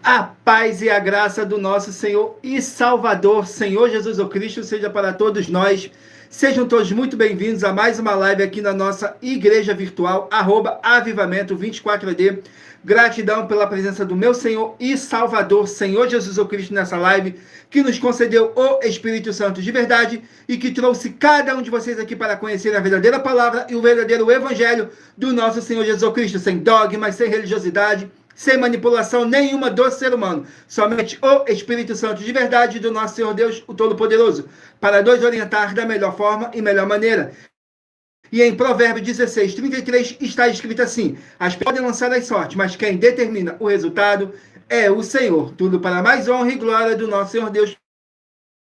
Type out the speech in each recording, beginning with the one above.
A paz e a graça do nosso Senhor e Salvador, Senhor Jesus o Cristo, seja para todos nós. Sejam todos muito bem-vindos a mais uma live aqui na nossa igreja virtual, @avivamento24AD. Gratidão pela presença do meu Senhor e Salvador, Senhor Jesus o Cristo, nessa live, que nos concedeu o Espírito Santo de verdade e que trouxe cada um de vocês aqui para conhecer a verdadeira palavra e o verdadeiro evangelho do nosso Senhor Jesus o Cristo, sem dogmas, sem religiosidade, sem manipulação nenhuma do ser humano, somente o Espírito Santo de verdade do nosso Senhor Deus, o Todo-Poderoso, para nos orientar da melhor forma e melhor maneira. E em Provérbios 16:33 está escrito assim: as podem lançar as sortes, mas quem determina o resultado é o Senhor. Tudo para mais honra e glória do nosso Senhor Deus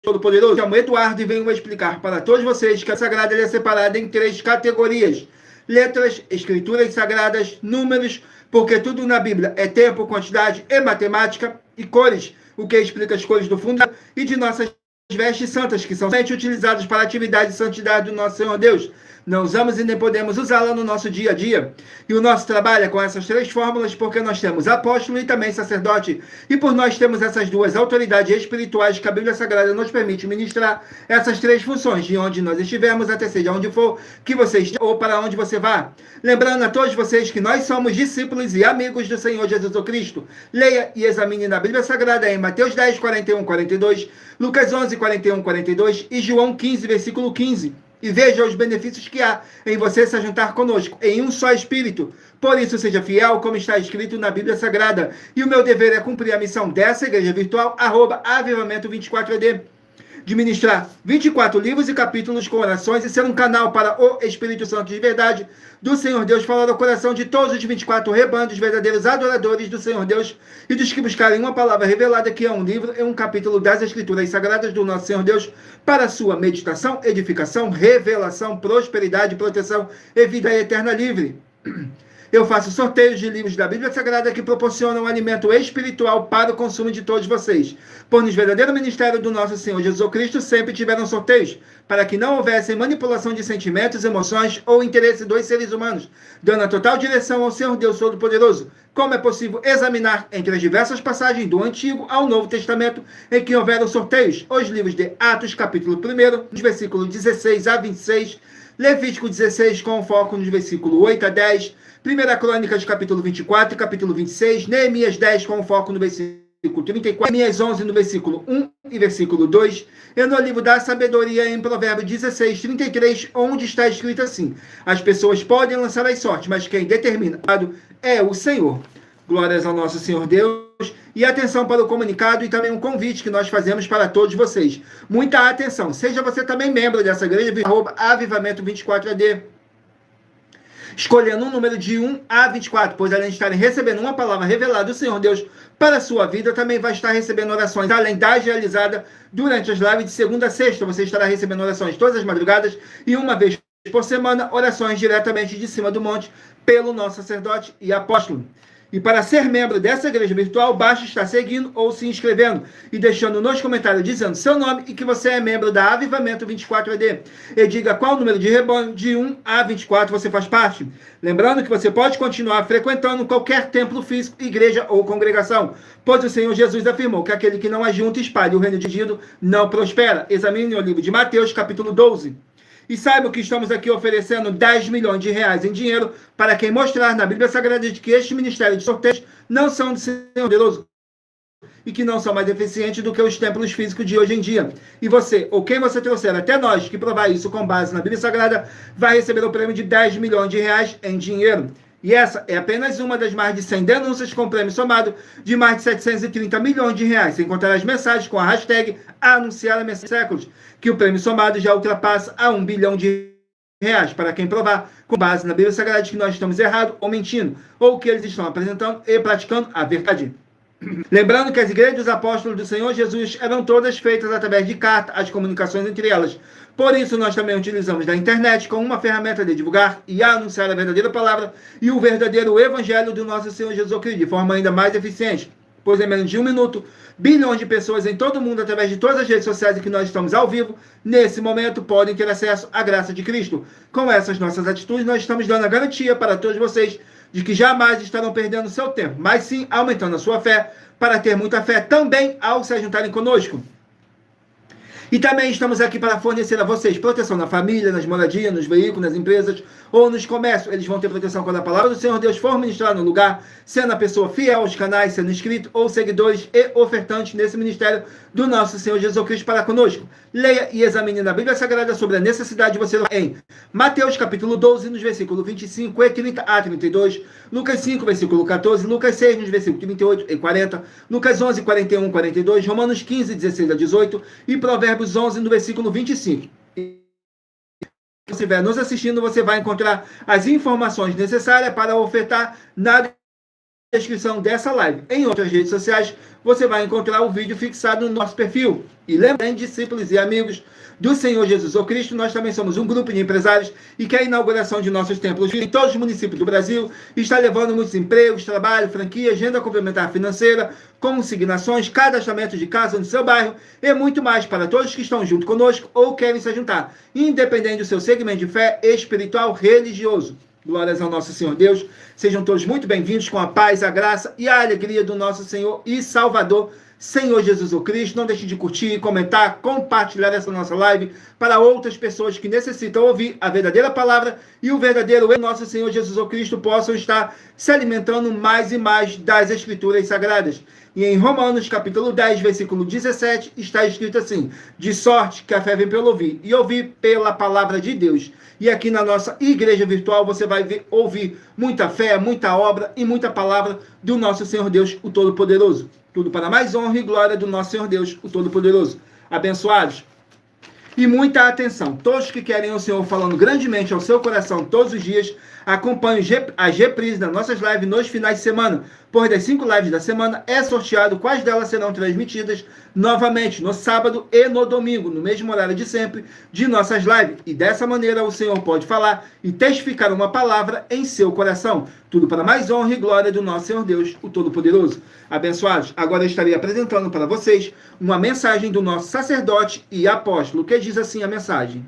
Todo-Poderoso. Eu chamo Eduardo e venho explicar para todos vocês que a Sagrada é separada em 3 categorias: letras, escrituras sagradas, números, porque tudo na Bíblia é tempo, quantidade e matemática, e cores, o que explica as cores do fundo, e de nossas vestes santas, que são sempre utilizadas para a atividade de santidade do nosso Senhor Deus. Não usamos e nem podemos usá-la no nosso dia a dia. E o nosso trabalho é com essas 3 fórmulas, porque nós temos apóstolo e também sacerdote. E por nós temos essas 2 autoridades espirituais que a Bíblia Sagrada nos permite ministrar essas 3 funções, de onde nós estivermos, até seja onde for que você esteja ou para onde você vá. Lembrando a todos vocês que nós somos discípulos e amigos do Senhor Jesus Cristo. Leia e examine na Bíblia Sagrada em Mateus 10, 41, 42, Lucas 11, 41, 42 e João 15, versículo 15. E veja os benefícios que há em você se juntar conosco, em um só Espírito. Por isso, seja fiel, como está escrito na Bíblia Sagrada. E o meu dever é cumprir a missão dessa igreja virtual, @avivamento24AD, de ministrar 24 livros e capítulos com orações e ser um canal para o Espírito Santo de verdade do Senhor Deus falar ao coração de todos os 24 rebandos verdadeiros adoradores do Senhor Deus e dos que buscarem uma palavra revelada, que é um livro e um capítulo das Escrituras Sagradas do nosso Senhor Deus, para sua meditação, edificação, revelação, prosperidade, proteção e vida eterna livre. Eu faço sorteios de livros da Bíblia Sagrada que proporcionam alimento espiritual para o consumo de todos vocês. Por no verdadeiro ministério do nosso Senhor Jesus Cristo sempre tiveram sorteios, para que não houvesse manipulação de sentimentos, emoções ou interesse dos seres humanos, dando a total direção ao Senhor Deus Todo-Poderoso. Como é possível examinar entre as diversas passagens do Antigo ao Novo Testamento em que houveram sorteios, os livros de Atos, capítulo 1, dos versículos 16 a 26, Levítico 16, com foco nos versículos 8 a 10, 1 Crônicas, capítulo 24 e capítulo 26, Neemias 10, com foco no versículo 34, Neemias 11, no versículo 1 e versículo 2, e no livro da sabedoria, em Provérbios 16, 33, onde está escrito assim: as pessoas podem lançar as sortes, mas quem determina é o Senhor. Glórias ao nosso Senhor Deus. E atenção para o comunicado e também um convite que nós fazemos para todos vocês. Muita atenção. Seja você também membro dessa igreja, @avivamento24AD. Escolhendo um número de 1 a 24, pois além de estarem recebendo uma palavra revelada do Senhor Deus para a sua vida, também vai estar recebendo orações, além das realizadas durante as lives de segunda a sexta. Você estará recebendo orações todas as madrugadas e uma vez por semana, orações diretamente de cima do monte pelo nosso sacerdote e apóstolo. E para ser membro dessa igreja virtual, basta estar seguindo ou se inscrevendo e deixando nos comentários dizendo seu nome e que você é membro da Avivamento 24AD. E diga qual número de rebanho de 1 a 24 você faz parte. Lembrando que você pode continuar frequentando qualquer templo físico, igreja ou congregação, pois o Senhor Jesus afirmou que aquele que não ajunta e espalha o reino de Deus não prospera. Examine o livro de Mateus, capítulo 12. E saiba que estamos aqui oferecendo 10 milhões de reais em dinheiro para quem mostrar na Bíblia Sagrada de que este ministério de sorteios não são do Senhor Poderoso e que não são mais eficientes do que os templos físicos de hoje em dia. E você, ou quem você trouxer até nós, que provar isso com base na Bíblia Sagrada, vai receber o prêmio de 10 milhões de reais em dinheiro. E essa é apenas uma das mais de 100 denúncias com prêmio somado de mais de 730 milhões de reais, sem contar as mensagens com a hashtag Anunciar a Mensagem Séculos, que o prêmio somado já ultrapassa a 1 bilhão de reais, para quem provar, com base na Bíblia Sagrada, de que nós estamos errados ou mentindo, ou que eles estão apresentando e praticando a verdade. Lembrando que as igrejas dos apóstolos do Senhor Jesus eram todas feitas através de carta, as comunicações entre elas. Por isso, nós também utilizamos da internet como uma ferramenta de divulgar e anunciar a verdadeira palavra e o verdadeiro evangelho do nosso Senhor Jesus Cristo, de forma ainda mais eficiente. Pois em menos de 1 minuto, bilhões de pessoas em todo o mundo, através de todas as redes sociais em que nós estamos ao vivo, nesse momento, podem ter acesso à graça de Cristo. Com essas nossas atitudes, nós estamos dando a garantia para todos vocês de que jamais estarão perdendo seu tempo, mas sim aumentando a sua fé, para ter muita fé também ao se juntarem conosco. E também estamos aqui para fornecer a vocês proteção na família, nas moradias, nos veículos, nas empresas ou nos comércios. Eles vão ter proteção quando a palavra do Senhor Deus for ministrada no lugar, sendo a pessoa fiel aos canais, sendo inscrito ou seguidores e ofertantes nesse ministério do nosso Senhor Jesus Cristo para conosco. Leia e examine na Bíblia Sagrada sobre a necessidade de você em Mateus capítulo 12, nos versículos 25 e 30 a 32, Lucas 5, versículo 14, Lucas 6, nos versículos 38 e 40, Lucas 11, 41 e 42, Romanos 15, 16 a 18 e Provérbios 11, no versículo 25. Se você estiver nos assistindo, você vai encontrar as informações necessárias para ofertar na descrição dessa live. Em outras redes sociais, você vai encontrar o vídeo fixado no nosso perfil. E lembrem, discípulos e amigos do Senhor Jesus Cristo, nós também somos um grupo de empresários e que a inauguração de nossos templos em todos os municípios do Brasil está levando muitos empregos, trabalho, franquia, agenda complementar financeira, consignações, cadastramento de casa no seu bairro e muito mais para todos que estão junto conosco ou querem se juntar, independente do seu segmento de fé espiritual religioso. Glórias ao nosso Senhor Deus. Sejam todos muito bem-vindos com a paz, a graça e a alegria do nosso Senhor e Salvador, Senhor Jesus Cristo. Não deixe de curtir, comentar, compartilhar essa nossa live para outras pessoas que necessitam ouvir a verdadeira palavra e o verdadeiro nosso Senhor Jesus Cristo possam estar se alimentando mais e mais das Escrituras Sagradas. E em Romanos capítulo 10, versículo 17, está escrito assim: de sorte que a fé vem pelo ouvir, e ouvir pela palavra de Deus. E aqui na nossa igreja virtual você vai ouvir muita fé, muita obra e muita palavra do nosso Senhor Deus, o Todo-Poderoso. Tudo para mais honra e glória do nosso Senhor Deus, o Todo-Poderoso. Abençoados. E muita atenção, todos que querem o Senhor falando grandemente ao seu coração todos os dias, acompanhem as reprises das nossas lives nos finais de semana. Por das 5 lives da semana é sorteado quais delas serão transmitidas novamente no sábado e no domingo, no mesmo horário de sempre de nossas lives. E dessa maneira o Senhor pode falar e testificar uma palavra em seu coração. Tudo para mais honra e glória do nosso Senhor Deus, o Todo-Poderoso. Abençoados, agora eu estarei apresentando para vocês uma mensagem do nosso sacerdote e apóstolo, que diz assim a mensagem.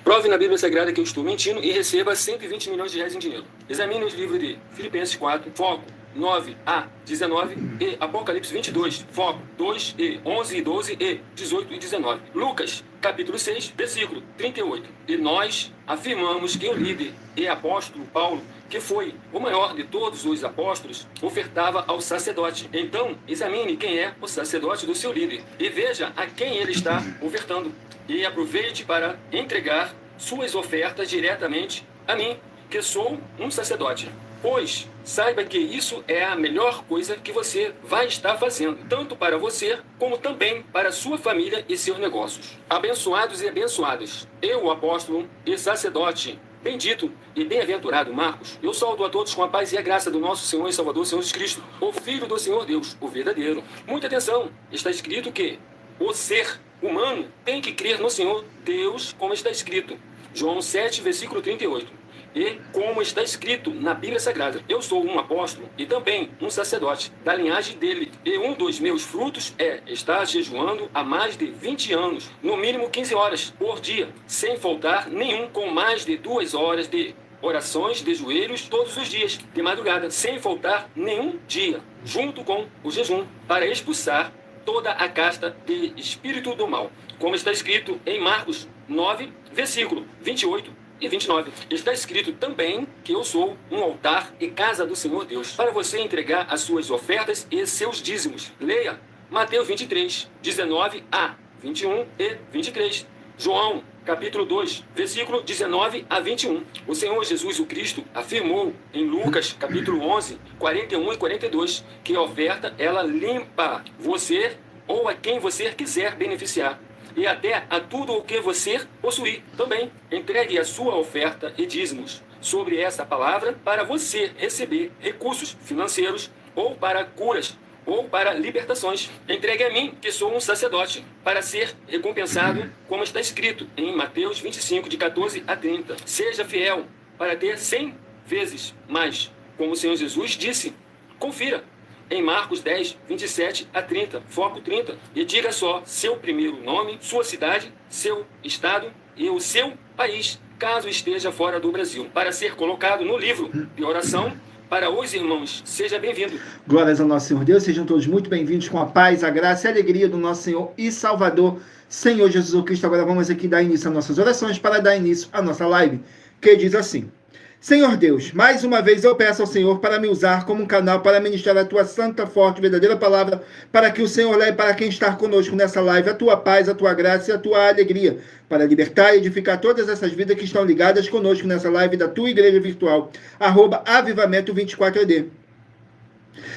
Prove na Bíblia Sagrada que eu estou mentindo e receba 120 milhões de reais em dinheiro. Examine os livros de Filipenses 4, foco 9 a 19 e Apocalipse 22, foco 2 e 11 e 12 e 18 e 19. Lucas, capítulo 6, versículo 38. E nós afirmamos que o líder e apóstolo Paulo, que foi o maior de todos os apóstolos, ofertava ao sacerdote. Então, examine quem é o sacerdote do seu líder e veja a quem ele está ofertando. E aproveite para entregar suas ofertas diretamente a mim, que sou um sacerdote. Pois saiba que isso é a melhor coisa que você vai estar fazendo, tanto para você, como também para sua família e seus negócios. Abençoados e abençoadas, eu, o apóstolo e sacerdote, bendito e bem-aventurado Marcos, eu saúdo a todos com a paz e a graça do nosso Senhor e Salvador, Senhor Jesus Cristo, o Filho do Senhor Deus, o verdadeiro. Muita atenção, está escrito que o ser humano tem que crer no Senhor Deus, como está escrito. João 7, versículo 38. E como está escrito na Bíblia Sagrada, eu sou um apóstolo e também um sacerdote da linhagem dele. E um dos meus frutos é estar jejuando há mais de 20 anos, no mínimo 15 horas por dia, sem faltar nenhum, com mais de 2 horas de orações de joelhos todos os dias, de madrugada, sem faltar nenhum dia, junto com o jejum, para expulsar toda a casta de espírito do mal. Como está escrito em Marcos 9, versículo 28 e 29. Está escrito também que eu sou um altar e casa do Senhor Deus, para você entregar as suas ofertas e seus dízimos. Leia Mateus 23, 19 a 21 e 23. João, capítulo 2, versículo 19 a 21. O Senhor Jesus o Cristo afirmou em Lucas, capítulo 11, 41 e 42, que a oferta, ela limpa você ou a quem você quiser beneficiar, e até a tudo o que você possuir também. Entregue a sua oferta e dízimos sobre essa palavra para você receber recursos financeiros, ou para curas, ou para libertações. Entregue a mim, que sou um sacerdote, para ser recompensado, como está escrito em Mateus 25, de 14 a 30. Seja fiel para ter 100 vezes mais, como o Senhor Jesus disse. Confira em Marcos 10, 27 a 30, foco 30, e diga só seu primeiro nome, sua cidade, seu estado e o seu país, caso esteja fora do Brasil, para ser colocado no livro de oração para os irmãos. Seja bem-vindo. Glórias ao nosso Senhor Deus, sejam todos muito bem-vindos com a paz, a graça e a alegria do nosso Senhor e Salvador, Senhor Jesus Cristo. Agora vamos aqui dar início às nossas orações para dar início à nossa live, que diz assim: Senhor Deus, mais uma vez eu peço ao Senhor para me usar como um canal para ministrar a tua santa, forte, verdadeira palavra, para que o Senhor leve para quem está conosco nessa live a tua paz, a tua graça e a tua alegria, para libertar e edificar todas essas vidas que estão ligadas conosco nessa live da tua igreja virtual, @avivamento24ed.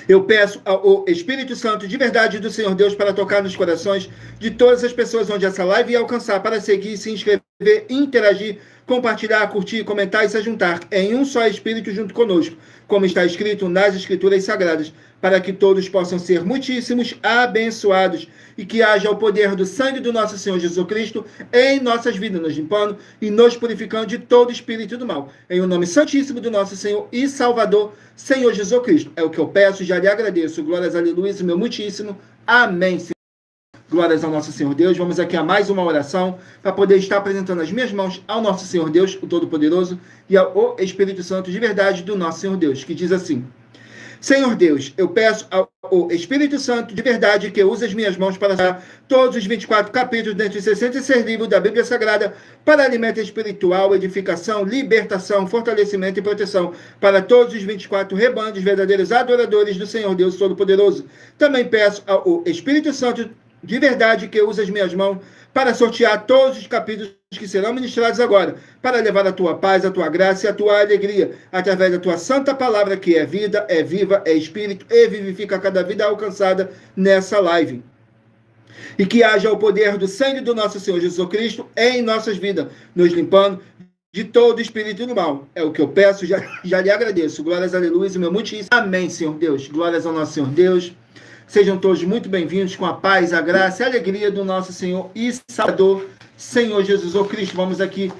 Eu peço ao Espírito Santo de verdade do Senhor Deus para tocar nos corações de todas as pessoas onde essa live ia alcançar, para seguir, se inscrever, interagir, compartilhar, curtir, comentar e se juntar em um só Espírito junto conosco, como está escrito nas Escrituras Sagradas, para que todos possam ser muitíssimos abençoados e que haja o poder do sangue do nosso Senhor Jesus Cristo em nossas vidas, nos limpando e nos purificando de todo espírito do mal. Em o nome santíssimo do nosso Senhor e Salvador, Senhor Jesus Cristo. É o que eu peço e já lhe agradeço. Glórias, aleluia, meu muitíssimo. Amém. Glórias ao nosso Senhor Deus. Vamos aqui a mais uma oração para poder estar apresentando as minhas mãos ao nosso Senhor Deus, o Todo-Poderoso, e ao Espírito Santo de verdade do nosso Senhor Deus, que diz assim: Senhor Deus, eu peço ao Espírito Santo de verdade que use as minhas mãos para dar todos os 24 capítulos dentre os 66 livros da Bíblia Sagrada para alimento espiritual, edificação, libertação, fortalecimento e proteção para todos os 24 rebanhos verdadeiros adoradores do Senhor Deus Todo-Poderoso. Também peço ao Espírito Santo de verdade que use as minhas mãos para sortear todos os capítulos que serão ministrados agora, para levar a tua paz, a tua graça e a tua alegria, através da tua santa palavra, que é vida, é viva, é espírito e vivifica cada vida alcançada nessa live. E que haja o poder do sangue do nosso Senhor Jesus Cristo em nossas vidas, nos limpando de todo espírito do mal. É o que eu peço, já lhe agradeço. Glórias, aleluia, meu muitíssimo. Amém, Senhor Deus. Glórias ao nosso Senhor Deus. Sejam todos muito bem-vindos com a paz, a graça e a alegria do nosso Senhor e Salvador, Senhor Jesus Cristo. Vamos aqui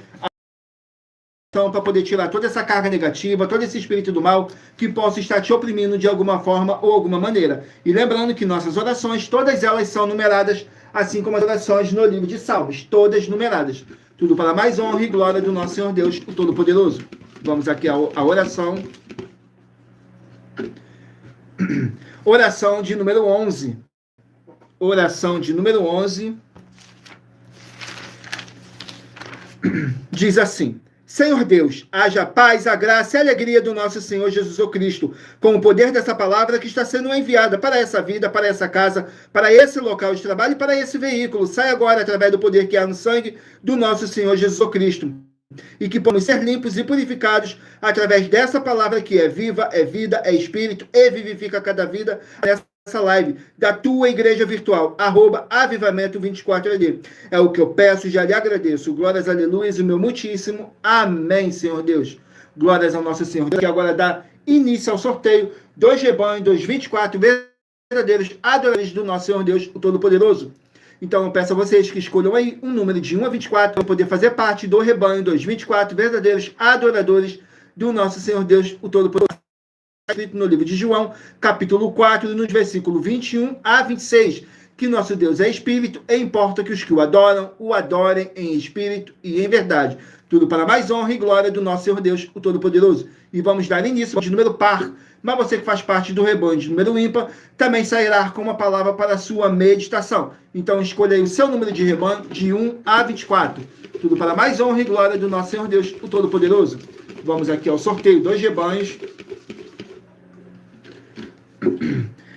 então para poder tirar toda essa carga negativa, todo esse espírito do mal que possa estar te oprimindo de alguma forma ou alguma maneira. E lembrando que nossas orações, todas elas são numeradas, assim como as orações no livro de Salmos, todas numeradas. Tudo para mais honra e glória do nosso Senhor Deus, o Todo-Poderoso. Vamos aqui à oração. Oração de número 11. Oração de número 11. Diz assim: Senhor Deus, haja a paz, a graça e a alegria do nosso Senhor Jesus Cristo, com o poder dessa palavra que está sendo enviada para essa vida, para essa casa, para esse local de trabalho e para esse veículo. Sai agora através do poder que há no sangue do nosso Senhor Jesus Cristo. E que podemos ser limpos e purificados através dessa palavra que é viva, é vida, é espírito e vivifica cada vida nessa live da tua igreja virtual, @avivamento24ed. É o que eu peço e já lhe agradeço. Glórias, aleluia, o meu muitíssimo. Amém, Senhor Deus. Glórias ao nosso Senhor Deus. Que agora dá início ao sorteio dos rebanhos dos 24 verdadeiros adoradores do nosso Senhor Deus, o Todo-Poderoso. Então, eu peço a vocês que escolham aí um número de 1 a 24 para poder fazer parte do rebanho dos 24 verdadeiros adoradores do nosso Senhor Deus, o Todo-Poderoso. Escrito no livro de João, capítulo 4, nos versículos 21 a 26, que nosso Deus é espírito e importa que os que o adorem em espírito e em verdade. Tudo para mais honra e glória do nosso Senhor Deus, o Todo-Poderoso. E vamos dar início de número par, mas você que faz parte do rebanho de número ímpar, também sairá com uma palavra para a sua meditação. Então escolha aí o seu número de rebanho de 1 a 24. Tudo para mais honra e glória do nosso Senhor Deus, o Todo-Poderoso. Vamos aqui ao sorteio dos rebanhos.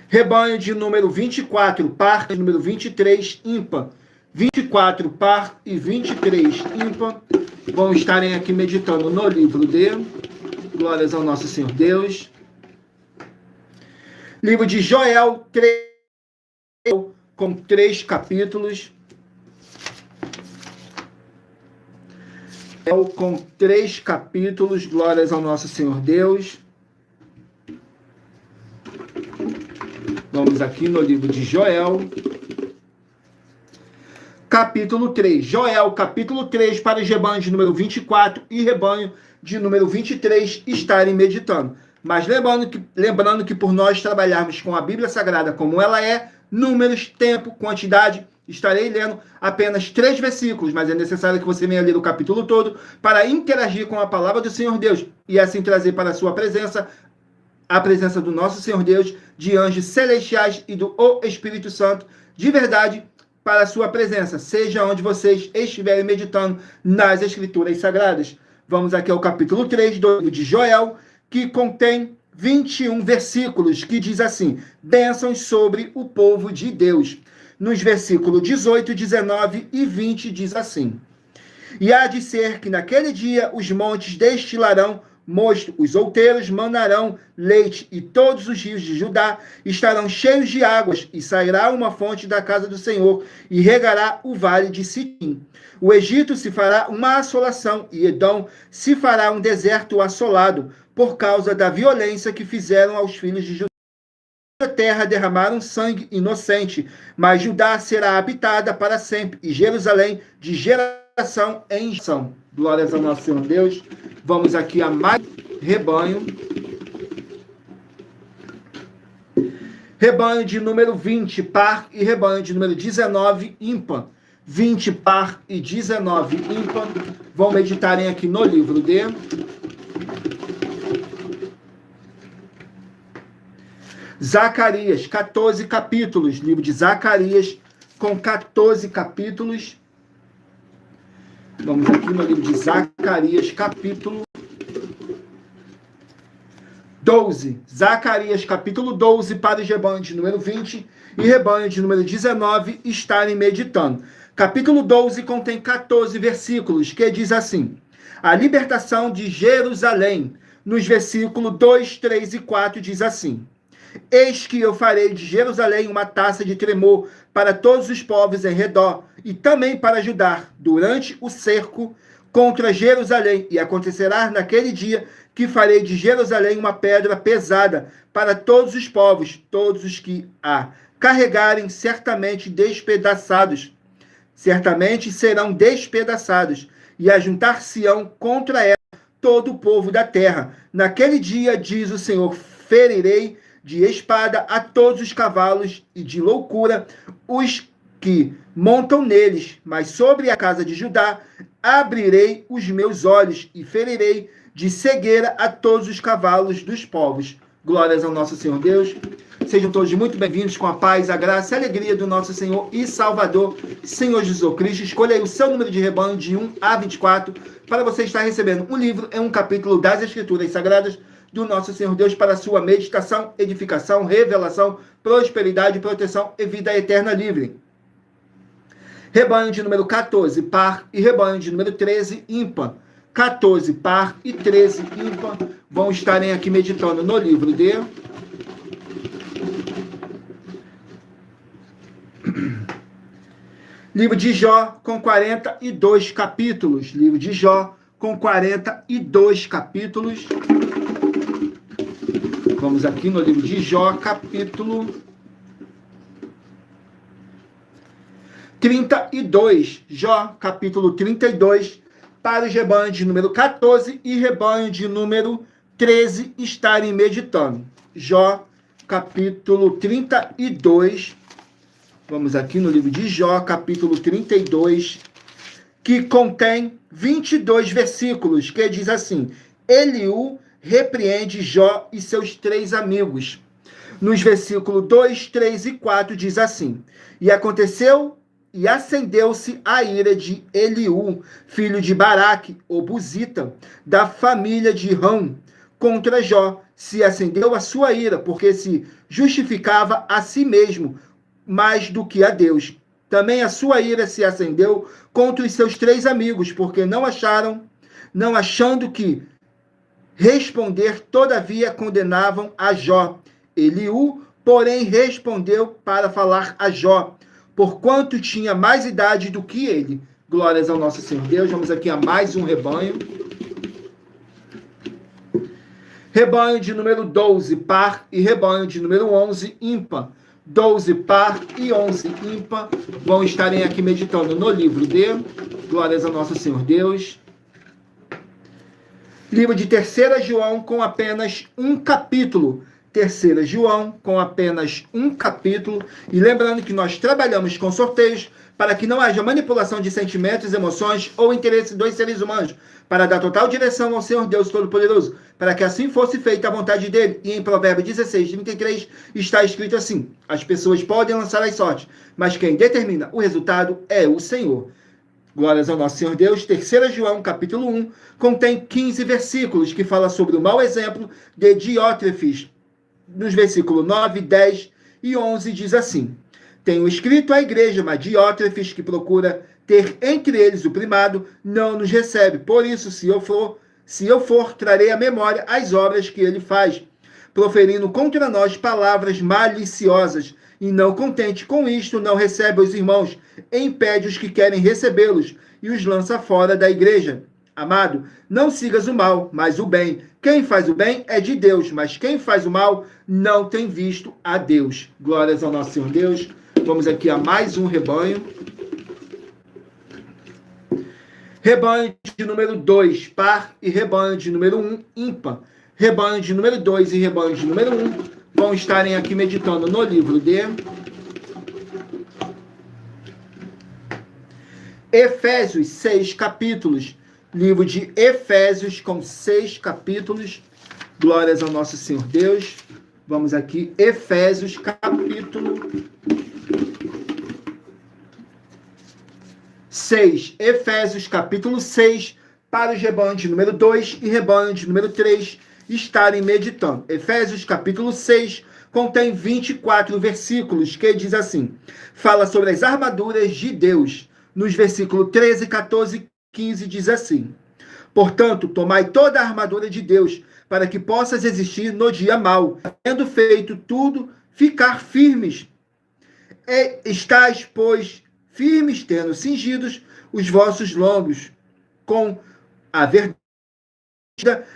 Rebanho de número 24, par, e número 23, ímpar. 24, par e 23, ímpar. Vão estarem aqui meditando no livro de Glórias ao nosso Senhor Deus. Livro de Joel, 3, com 3 capítulos. Com 3 capítulos, glórias ao nosso Senhor Deus. Vamos aqui no livro de Joel, capítulo 3. Joel, capítulo 3, para os rebanhos de número 24 e rebanho de número 23 estarem meditando. Mas lembrando que por nós trabalharmos com a Bíblia Sagrada como ela é, números, tempo, quantidade, estarei lendo apenas 3 versículos, mas é necessário que você venha ler o capítulo todo para interagir com a palavra do Senhor Deus e assim trazer para a sua presença a presença do nosso Senhor Deus, de anjos celestiais e do Espírito Santo, de verdade, para a sua presença, seja onde vocês estiverem meditando nas Escrituras Sagradas. Vamos aqui ao capítulo 3 do livro de Joel, que contém 21 versículos, que diz assim: bênçãos sobre o povo de Deus. Nos versículos 18, 19 e 20 diz assim: e há de ser que naquele dia os montes destilarão mosto, os outeiros manarão leite, e todos os rios de Judá estarão cheios de águas, e sairá uma fonte da casa do Senhor, e regará o vale de Sitim. O Egito se fará uma assolação, e Edom se fará um deserto assolado, por causa da violência que fizeram aos filhos de Judá. A terra derramaram sangue inocente, mas Judá será habitada para sempre, e Jerusalém de geração em geração. Glórias ao nosso Senhor Deus. Vamos aqui a mais rebanho. Rebanho de número 20, par, e rebanho de número 19, ímpar. 20, par, e 19, ímpar. Vão meditarem aqui no livro de Zacarias, 14 capítulos. Livro de Zacarias, com 14 capítulos. Vamos aqui no livro de Zacarias, capítulo 12. Zacarias, capítulo 12, para os rebanhos de número 20 e rebanho de número 19 estarem meditando. Capítulo 12 contém 14 versículos, que diz assim: a libertação de Jerusalém. Nos versículos 2, 3 e 4 diz assim: eis que eu farei de Jerusalém uma taça de tremor para todos os povos em redor, e também para Judá, durante o cerco contra Jerusalém. E acontecerá naquele dia que farei de Jerusalém uma pedra pesada para todos os povos, todos os que a carregarem, certamente serão despedaçados, e ajuntar-se-ão contra ela todo o povo da terra. Naquele dia, diz o Senhor, ferirei de espada a todos os cavalos, e de loucura os que montam neles, mas sobre a casa de Judá abrirei os meus olhos, e ferirei de cegueira a todos os cavalos dos povos. Glórias ao nosso Senhor Deus. Sejam todos muito bem-vindos, com a paz, a graça e a alegria do nosso Senhor e Salvador, Senhor Jesus Cristo. Escolha aí o seu número de rebanho de 1 a 24, para você estar recebendo um livro em um capítulo das Escrituras Sagradas do nosso Senhor Deus, para sua meditação, edificação, revelação, prosperidade, proteção e vida eterna livre. Rebanho de número 14, par, e rebanho de número 13, ímpar. 14, par, e 13, ímpar, vão estarem aqui meditando no livro de livro de Jó, com 42 capítulos. Livro de Jó, com 42 capítulos. Vamos aqui no livro de Jó, capítulo 32. Jó, capítulo 32, para os rebanhos de número 14 e rebanho de número 13 estarem meditando. Jó, capítulo 32. Vamos aqui no livro de Jó, capítulo 32, que contém 22 versículos, que diz assim: Eliú repreende Jó e seus 3 amigos. Nos versículos 2, 3 e 4 diz assim: e aconteceu e acendeu-se a ira de Eliú, filho de Baraque, o Buzita, da família de Rão, contra Jó. Se acendeu a sua ira, porque se justificava a si mesmo mais do que a Deus. Também a sua ira se acendeu contra os seus 3 amigos, porque não achando que responder, todavia condenavam a Jó. Eliú, porém, respondeu para falar a Jó, porquanto tinha mais idade do que ele. Glórias ao nosso Senhor Deus. Vamos aqui a mais um rebanho. Rebanho de número 12, par, e rebanho de número 11, ímpar. 12, par, e 11, ímpar, vão estarem aqui meditando no livro de Glórias ao nosso Senhor Deus. Livro de 3 João, com apenas um capítulo. Terceira João, com apenas um capítulo. E lembrando que nós trabalhamos com sorteios para que não haja manipulação de sentimentos, emoções ou interesses dos seres humanos, para dar total direção ao Senhor Deus Todo-Poderoso, para que assim fosse feita a vontade dele. E em Provérbios 16:33 está escrito assim: as pessoas podem lançar as sortes, mas quem determina o resultado é o Senhor. Glórias ao nosso Senhor Deus. 3 João, capítulo 1, contém 15 versículos que fala sobre o mau exemplo de Diótrefes. Nos versículos 9, 10 e 11 diz assim: tenho escrito à igreja, mas Diótrefes, que procura ter entre eles o primado, não nos recebe. Por isso, se eu for, trarei à memória as obras que ele faz, proferindo contra nós palavras maliciosas. E não contente com isto, não recebe os irmãos, impede os que querem recebê-los e os lança fora da igreja. Amado, não sigas o mal, mas o bem. Quem faz o bem é de Deus, mas quem faz o mal não tem visto a Deus. Glórias ao nosso Senhor Deus. Vamos aqui a mais um rebanho. Rebanho de número 2, par, e rebanho de número 1, ímpar. Rebanho de número 2 e rebanho de número 1 vão estarem aqui meditando no livro de Efésios, 6 capítulos. Livro de Efésios com 6 capítulos. Glórias ao nosso Senhor Deus. Vamos aqui, Efésios, capítulo 6. Efésios, capítulo 6, para os rebanhos de número 2 e rebanho de número 3 estarem meditando. Efésios, capítulo 6, contém 24 versículos, que diz assim: fala sobre as armaduras de Deus. Nos versículos 13, 14 e 15 diz assim: portanto, tomai toda a armadura de Deus, para que possas resistir no dia mau, tendo feito tudo, ficar firmes. Estais, pois, firmes, tendo cingidos os vossos lombos com a verdade,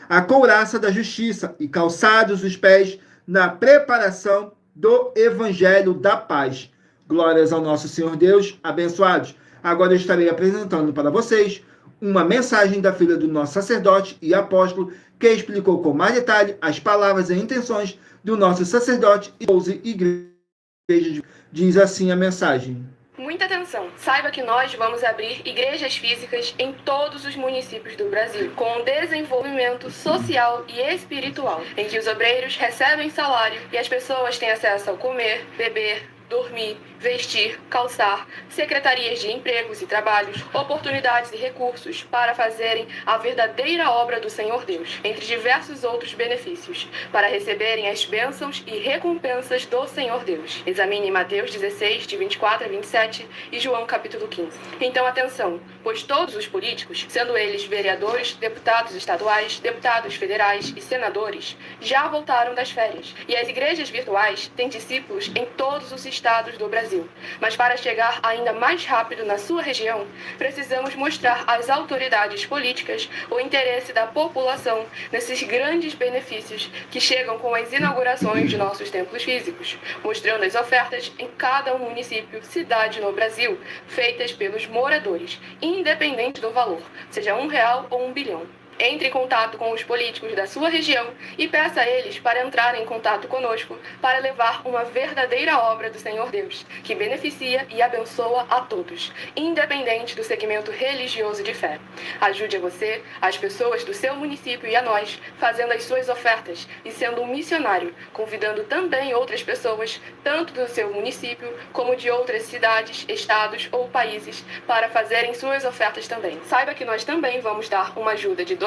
a couraça da justiça, e calçados os pés na preparação do evangelho da paz. Glórias ao nosso Senhor Deus, abençoados. Agora eu estarei apresentando para vocês uma mensagem da filha do nosso sacerdote e apóstolo, que explicou com mais detalhe as palavras e intenções do nosso sacerdote e 12 igrejas. Diz assim a mensagem. Muita atenção! Saiba que nós vamos abrir igrejas físicas em todos os municípios do Brasil, com desenvolvimento social e espiritual, em que os obreiros recebem salário e as pessoas têm acesso ao comer, beber, dormir, vestir, calçar, secretarias de empregos e trabalhos, oportunidades e recursos para fazerem a verdadeira obra do Senhor Deus, entre diversos outros benefícios, para receberem as bênçãos e recompensas do Senhor Deus. Examine Mateus 16, de 24 a 27 e João capítulo 15. Então atenção, pois todos os políticos, sendo eles vereadores, deputados estaduais, deputados federais e senadores, já voltaram das férias, e as igrejas virtuais têm discípulos em todos os estados do Brasil. Mas para chegar ainda mais rápido na sua região, precisamos mostrar às autoridades políticas o interesse da população nesses grandes benefícios que chegam com as inaugurações de nossos templos físicos, mostrando as ofertas em cada município, cidade no Brasil, feitas pelos moradores, independente do valor, seja R$1 ou 1 bilhão. Entre em contato com os políticos da sua região e peça a eles para entrarem em contato conosco para levar uma verdadeira obra do Senhor Deus, que beneficia e abençoa a todos, independente do segmento religioso de fé. Ajude a você, as pessoas do seu município e a nós, fazendo as suas ofertas e sendo um missionário, convidando também outras pessoas, tanto do seu município como de outras cidades, estados ou países, para fazerem suas ofertas também. Saiba que nós também vamos dar uma ajuda de 2%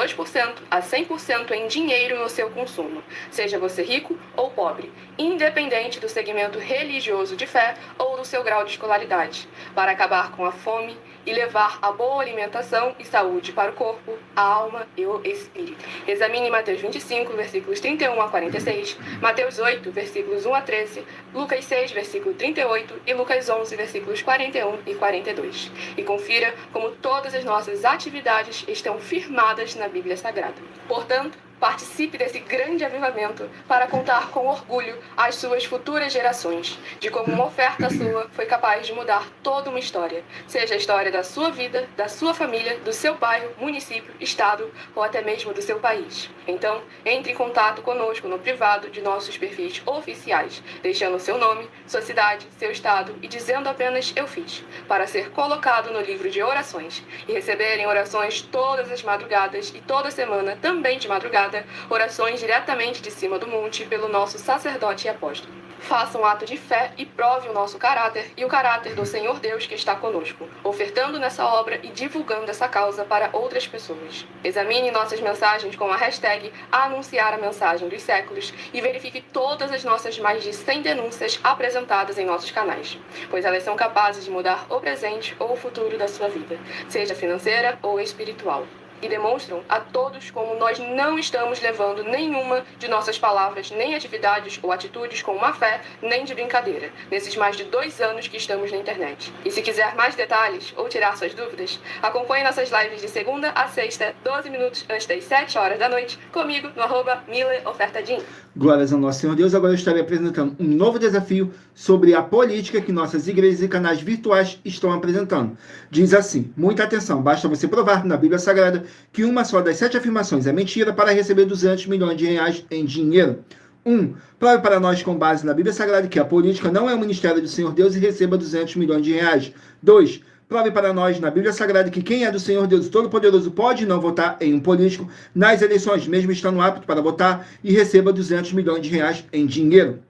a 100% em dinheiro no seu consumo, seja você rico ou pobre, independente do segmento religioso de fé ou do seu grau de escolaridade, para acabar com a fome e levar a boa alimentação e saúde para o corpo, a alma e o espírito. Examine Mateus 25, versículos 31 a 46, Mateus 8, versículos 1 a 13, Lucas 6, versículo 38 e Lucas 11, versículos 41 e 42. E confira como todas as nossas atividades estão firmadas na Bíblia Sagrada. Portanto, Participe desse grande avivamento para contar com orgulho às suas futuras gerações de como uma oferta sua foi capaz de mudar toda uma história, seja a história da sua vida, da sua família, do seu bairro, município, estado ou até mesmo do seu país. Então, entre em contato conosco no privado de nossos perfis oficiais, deixando seu nome, sua cidade, seu estado e dizendo apenas "eu fiz", para ser colocado no livro de orações e receberem orações todas as madrugadas e toda semana, também de madrugada, orações diretamente de cima do monte pelo nosso sacerdote e apóstolo. Faça um ato de fé e prove o nosso caráter e o caráter do Senhor Deus que está conosco, ofertando nessa obra e divulgando essa causa para outras pessoas. Examine nossas mensagens com a hashtag Anunciar a Mensagem dos Séculos e verifique todas as nossas mais de 100 denúncias apresentadas em nossos canais, pois elas são capazes de mudar o presente ou o futuro da sua vida, seja financeira ou espiritual. E demonstram a todos como nós não estamos levando nenhuma de nossas palavras, nem atividades ou atitudes com má fé, nem de brincadeira, nesses mais de 2 anos que estamos na internet. E se quiser mais detalhes ou tirar suas dúvidas, acompanhe nossas lives de segunda a sexta, 12 minutos antes das 7 horas da noite, comigo no @MileOfertaDin. Glórias ao nosso Senhor Deus. Agora eu estarei apresentando um novo desafio sobre a política que nossas igrejas e canais virtuais estão apresentando. Diz assim: muita atenção, basta você provar na Bíblia Sagrada que uma só das 7 afirmações é mentira para receber 200 milhões de reais em dinheiro. 1. Prove para nós com base na Bíblia Sagrada que a política não é o ministério do Senhor Deus e receba 200 milhões de reais. 2. Prove para nós na Bíblia Sagrada que quem é do Senhor Deus Todo-Poderoso pode não votar em um político nas eleições, mesmo estando apto para votar, e receba 200 milhões de reais em dinheiro.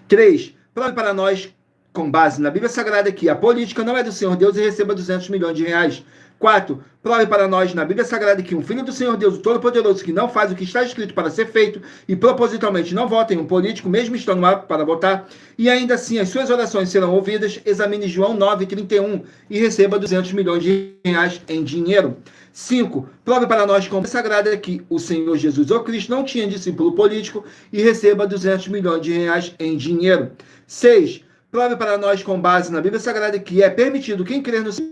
3. Prove para nós, com base na Bíblia Sagrada, que a política não é do Senhor Deus e receba 200 milhões de reais. 4. Prove para nós na Bíblia Sagrada que um filho do Senhor Deus Todo-Poderoso que não faz o que está escrito para ser feito e propositalmente não vota em um político, mesmo estando apto para votar, e ainda assim as suas orações serão ouvidas. Examine João 9:31 e receba 200 milhões de reais em dinheiro. 5. Prove para nós com a Bíblia Sagrada que o Senhor Jesus ou Cristo não tinha discípulo político e receba 200 milhões de reais em dinheiro. 6. Prove para nós com base na Bíblia Sagrada que é permitido quem crer no Senhor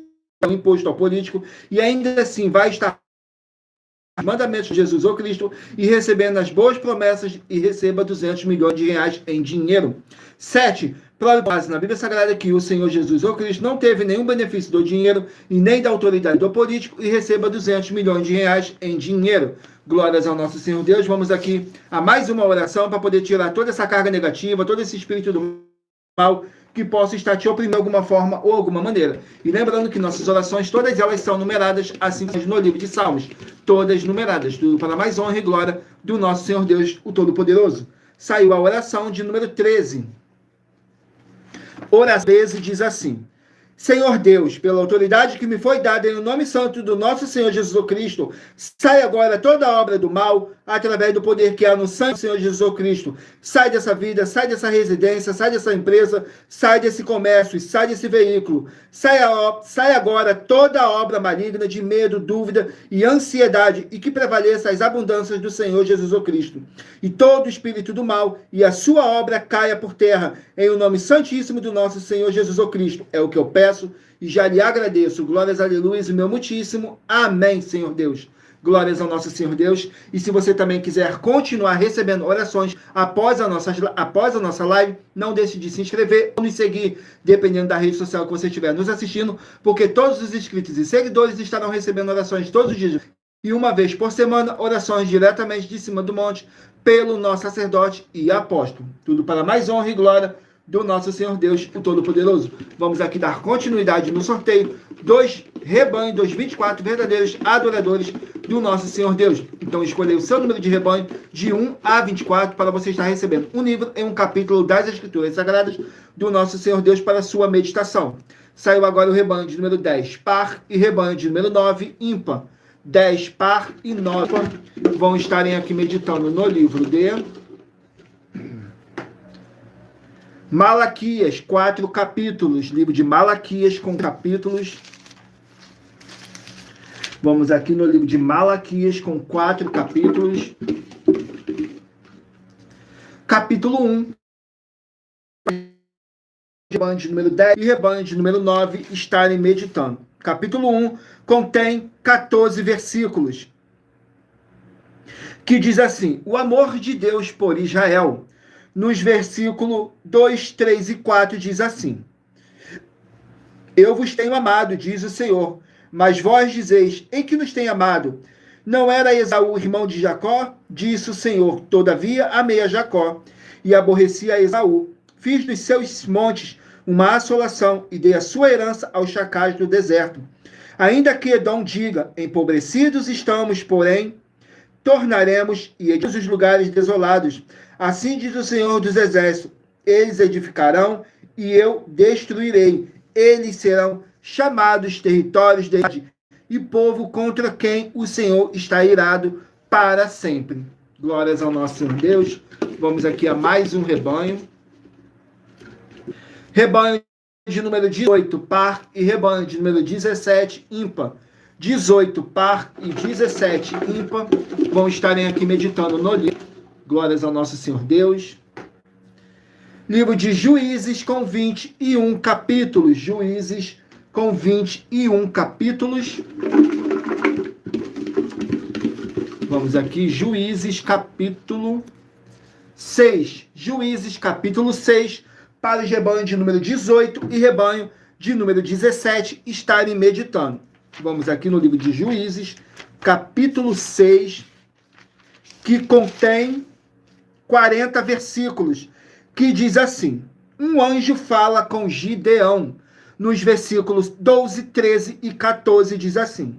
um imposto ao político e ainda assim vai estar os mandamentos de Jesus ou Cristo e recebendo as boas promessas e receba 200 milhões de reais em dinheiro. 7. Prove com base na Bíblia Sagrada que o Senhor Jesus ou Cristo não teve nenhum benefício do dinheiro e nem da autoridade do político e receba 200 milhões de reais em dinheiro. Glórias ao nosso Senhor Deus. Vamos aqui a mais uma oração para poder tirar toda essa carga negativa, todo esse espírito do mal que possa estar te oprimindo de alguma forma ou alguma maneira. E lembrando que nossas orações, todas elas são numeradas, assim como no livro de Salmos. Todas numeradas, tudo para mais honra e glória do nosso Senhor Deus, o Todo-Poderoso. Saiu a oração de número 13. Oração 13 diz assim: Senhor Deus, pela autoridade que me foi dada em nome santo do nosso Senhor Jesus Cristo, sai agora toda a obra do mal, através do poder que há no sangue do Senhor Jesus Cristo. Sai dessa vida, sai dessa residência, sai dessa empresa, sai desse comércio, sai desse veículo. Sai agora toda a obra maligna de medo, dúvida e ansiedade, e que prevaleça as abundâncias do Senhor Jesus Cristo. E todo o espírito do mal e a sua obra caia por terra, em o nome santíssimo do nosso Senhor Jesus Cristo. É o que eu peço e já lhe agradeço. Glórias, aleluia, e meu muitíssimo amém, Senhor Deus. Glórias ao nosso Senhor Deus. E se você também quiser continuar recebendo orações após a nossa live, não deixe de se inscrever ou nos seguir, dependendo da rede social que você estiver nos assistindo, porque todos os inscritos e seguidores estarão recebendo orações todos os dias. E uma vez por semana, orações diretamente de cima do monte, pelo nosso sacerdote e apóstolo. Tudo para mais honra e glória do nosso Senhor Deus, o Todo-Poderoso. Vamos aqui dar continuidade no sorteio dos rebanhos, dos 24 verdadeiros adoradores do nosso Senhor Deus. Então, escolha o seu número de rebanho de 1 a 24 para você estar recebendo um livro em um capítulo das Escrituras Sagradas do nosso Senhor Deus para a sua meditação. Saiu agora o rebanho de número 10, par, e rebanho de número 9, ímpar. 10, par e 9 vão estarem aqui meditando no livro de Malaquias, 4 capítulos, livro de Malaquias com capítulos. Vamos aqui no livro de Malaquias com 4 capítulos. Capítulo 1. Rebanho de número 10 e rebanho de número 9 estarem meditando. Capítulo 1 contém 14 versículos. que diz assim: o amor de Deus por Israel. Nos versículos 2, 3 e 4 diz assim: eu vos tenho amado, diz o Senhor, mas vós dizeis: em que nos tem amado? Não era Esaú irmão de Jacó? Disse o Senhor: todavia amei a Jacó e aborreci a Esaú. Fiz dos seus montes uma assolação e dei a sua herança aos chacais do deserto. Ainda que Edom diga: empobrecidos estamos, porém tornaremos e edificaremos os lugares desolados. Assim diz o Senhor dos Exércitos: eles edificarão e eu destruirei. Eles serão chamados territórios de e povo contra quem o Senhor está irado para sempre. Glórias ao nosso Senhor Deus. Vamos aqui a mais um rebanho. Rebanho de número 18, par, e rebanho de número 17, ímpar. 18, par, e 17, ímpar. Vão estarem aqui meditando no livro. Glórias ao nosso Senhor Deus. Livro de Juízes com 21 capítulos. Juízes com 21 capítulos. Vamos aqui, Juízes capítulo 6. Juízes capítulo 6, para os rebanhos de número 18 e rebanho de número 17 estarem meditando. Vamos aqui no livro de Juízes, capítulo 6, que contém 40 versículos, que diz assim: um anjo fala com Gideão. Nos versículos 12, 13 e 14 diz assim: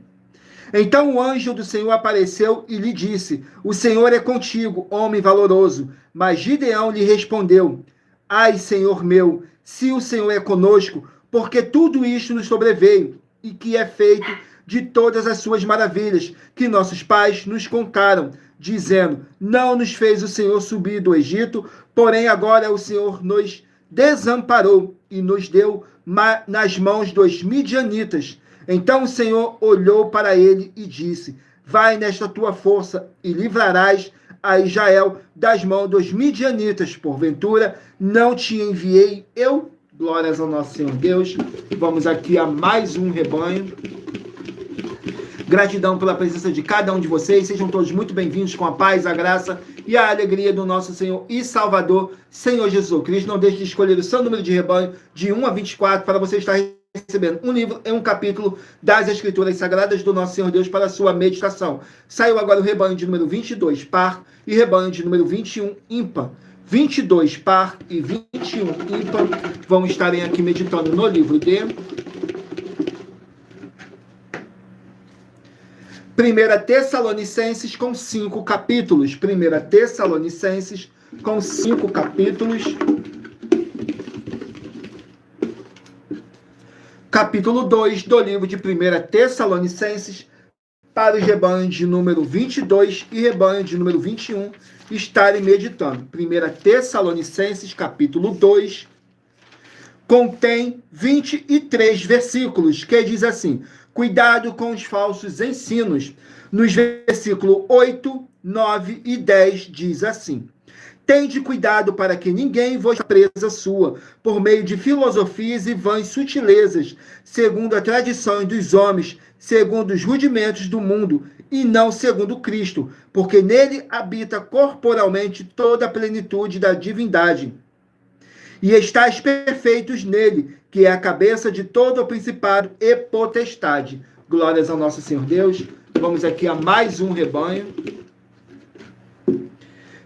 então o anjo do Senhor apareceu e lhe disse: o Senhor é contigo, homem valoroso. Mas Gideão lhe respondeu: ai, Senhor meu, se o Senhor é conosco, porque tudo isto nos sobreveio, e que é feito de todas as suas maravilhas, que nossos pais nos contaram, dizendo: não nos fez o Senhor subir do Egito, porém agora o Senhor nos desamparou e nos deu nas mãos dos midianitas. Então o Senhor olhou para ele e disse: vai nesta tua força e livrarás a Israel das mãos dos midianitas. Porventura não te enviei eu? Glórias ao nosso Senhor Deus. Vamos aqui a mais um rebanho. Gratidão pela presença de cada um de vocês. Sejam todos muito bem-vindos, com a paz, a graça e a alegria do nosso Senhor e Salvador, Senhor Jesus Cristo. Não deixe de escolher o seu número de rebanho, de 1 a 24, para você estar recebendo um livro e um capítulo das Escrituras Sagradas do nosso Senhor Deus para a sua meditação. Saiu agora o rebanho de número 22, par, e rebanho de número 21, ímpar. 22, par, e 21, ímpar. Vamos estarem aqui meditando no livro de 1 Tessalonicenses com 5 capítulos. 1 Tessalonicenses com 5 capítulos. Capítulo 2 do livro de 1 Tessalonicenses, para os rebanhos de número 22 e rebanho de número 21 estarem meditando. 1 Tessalonicenses, capítulo 2, contém 23 versículos, que diz assim: cuidado com os falsos ensinos. Nos versículos 8, 9 e 10 diz assim: tende cuidado para que ninguém vos presa sua, por meio de filosofias e vãs sutilezas, segundo a tradição dos homens, segundo os rudimentos do mundo, e não segundo Cristo, porque nele habita corporalmente toda a plenitude da divindade. E estáis perfeitos nele, que é a cabeça de todo o principado e potestade. Glórias ao nosso Senhor Deus. Vamos aqui a mais um rebanho.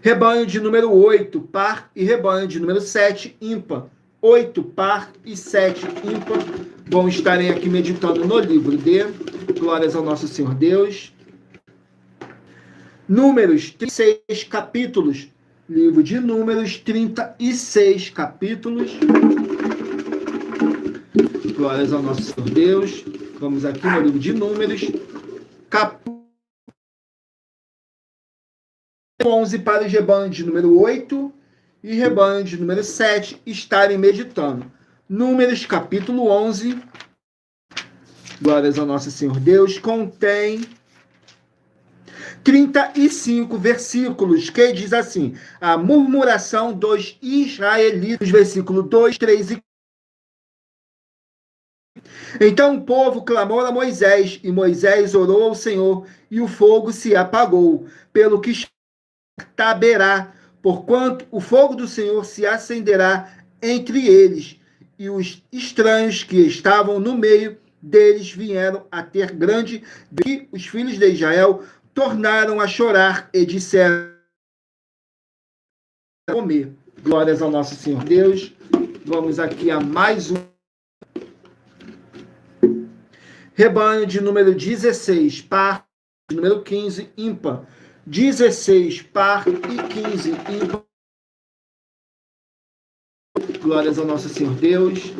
Rebanho de número 8, par, e rebanho de número 7, ímpar. 8, par, e 7, ímpar. Vão estarem aqui meditando no livro de Glórias ao nosso Senhor Deus. Números, 36 capítulos. Livro de Números, 36 capítulos. Glórias ao nosso Senhor Deus. Vamos aqui no livro de Números, capítulo 11, para os rebanhos de número 8 e rebanho de número 7 estarem meditando. Números, capítulo 11, glórias ao nosso Senhor Deus, contém 35 versículos, que diz assim: a murmuração dos israelitas, versículo 2, 3 e 4. Então o povo clamou a Moisés, e Moisés orou ao Senhor, e o fogo se apagou, pelo que taberá, porquanto o fogo do Senhor se acenderá entre eles, e os estranhos que estavam no meio deles vieram a ter grande que os filhos de Israel tornaram a chorar e disseram comer. Glórias ao nosso Senhor Deus. Vamos aqui a mais um rebanho de número 16, par, de número 15, ímpar. 16, par e 15, ímpar. Glórias ao nosso Senhor Deus.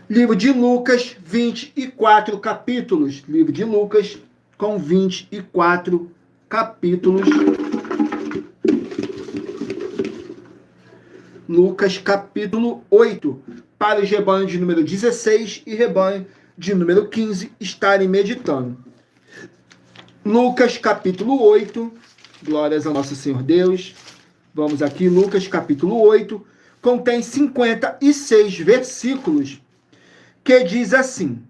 Livro de Lucas, 24 capítulos. Livro de Lucas, com 24 capítulos. Lucas, capítulo 8. Para os rebanhos de número 16 e rebanho de número 15 estarem meditando. Lucas, capítulo 8. Glórias ao nosso Senhor Deus. Vamos aqui, Lucas, capítulo 8. Contém 56 versículos. Que diz assim: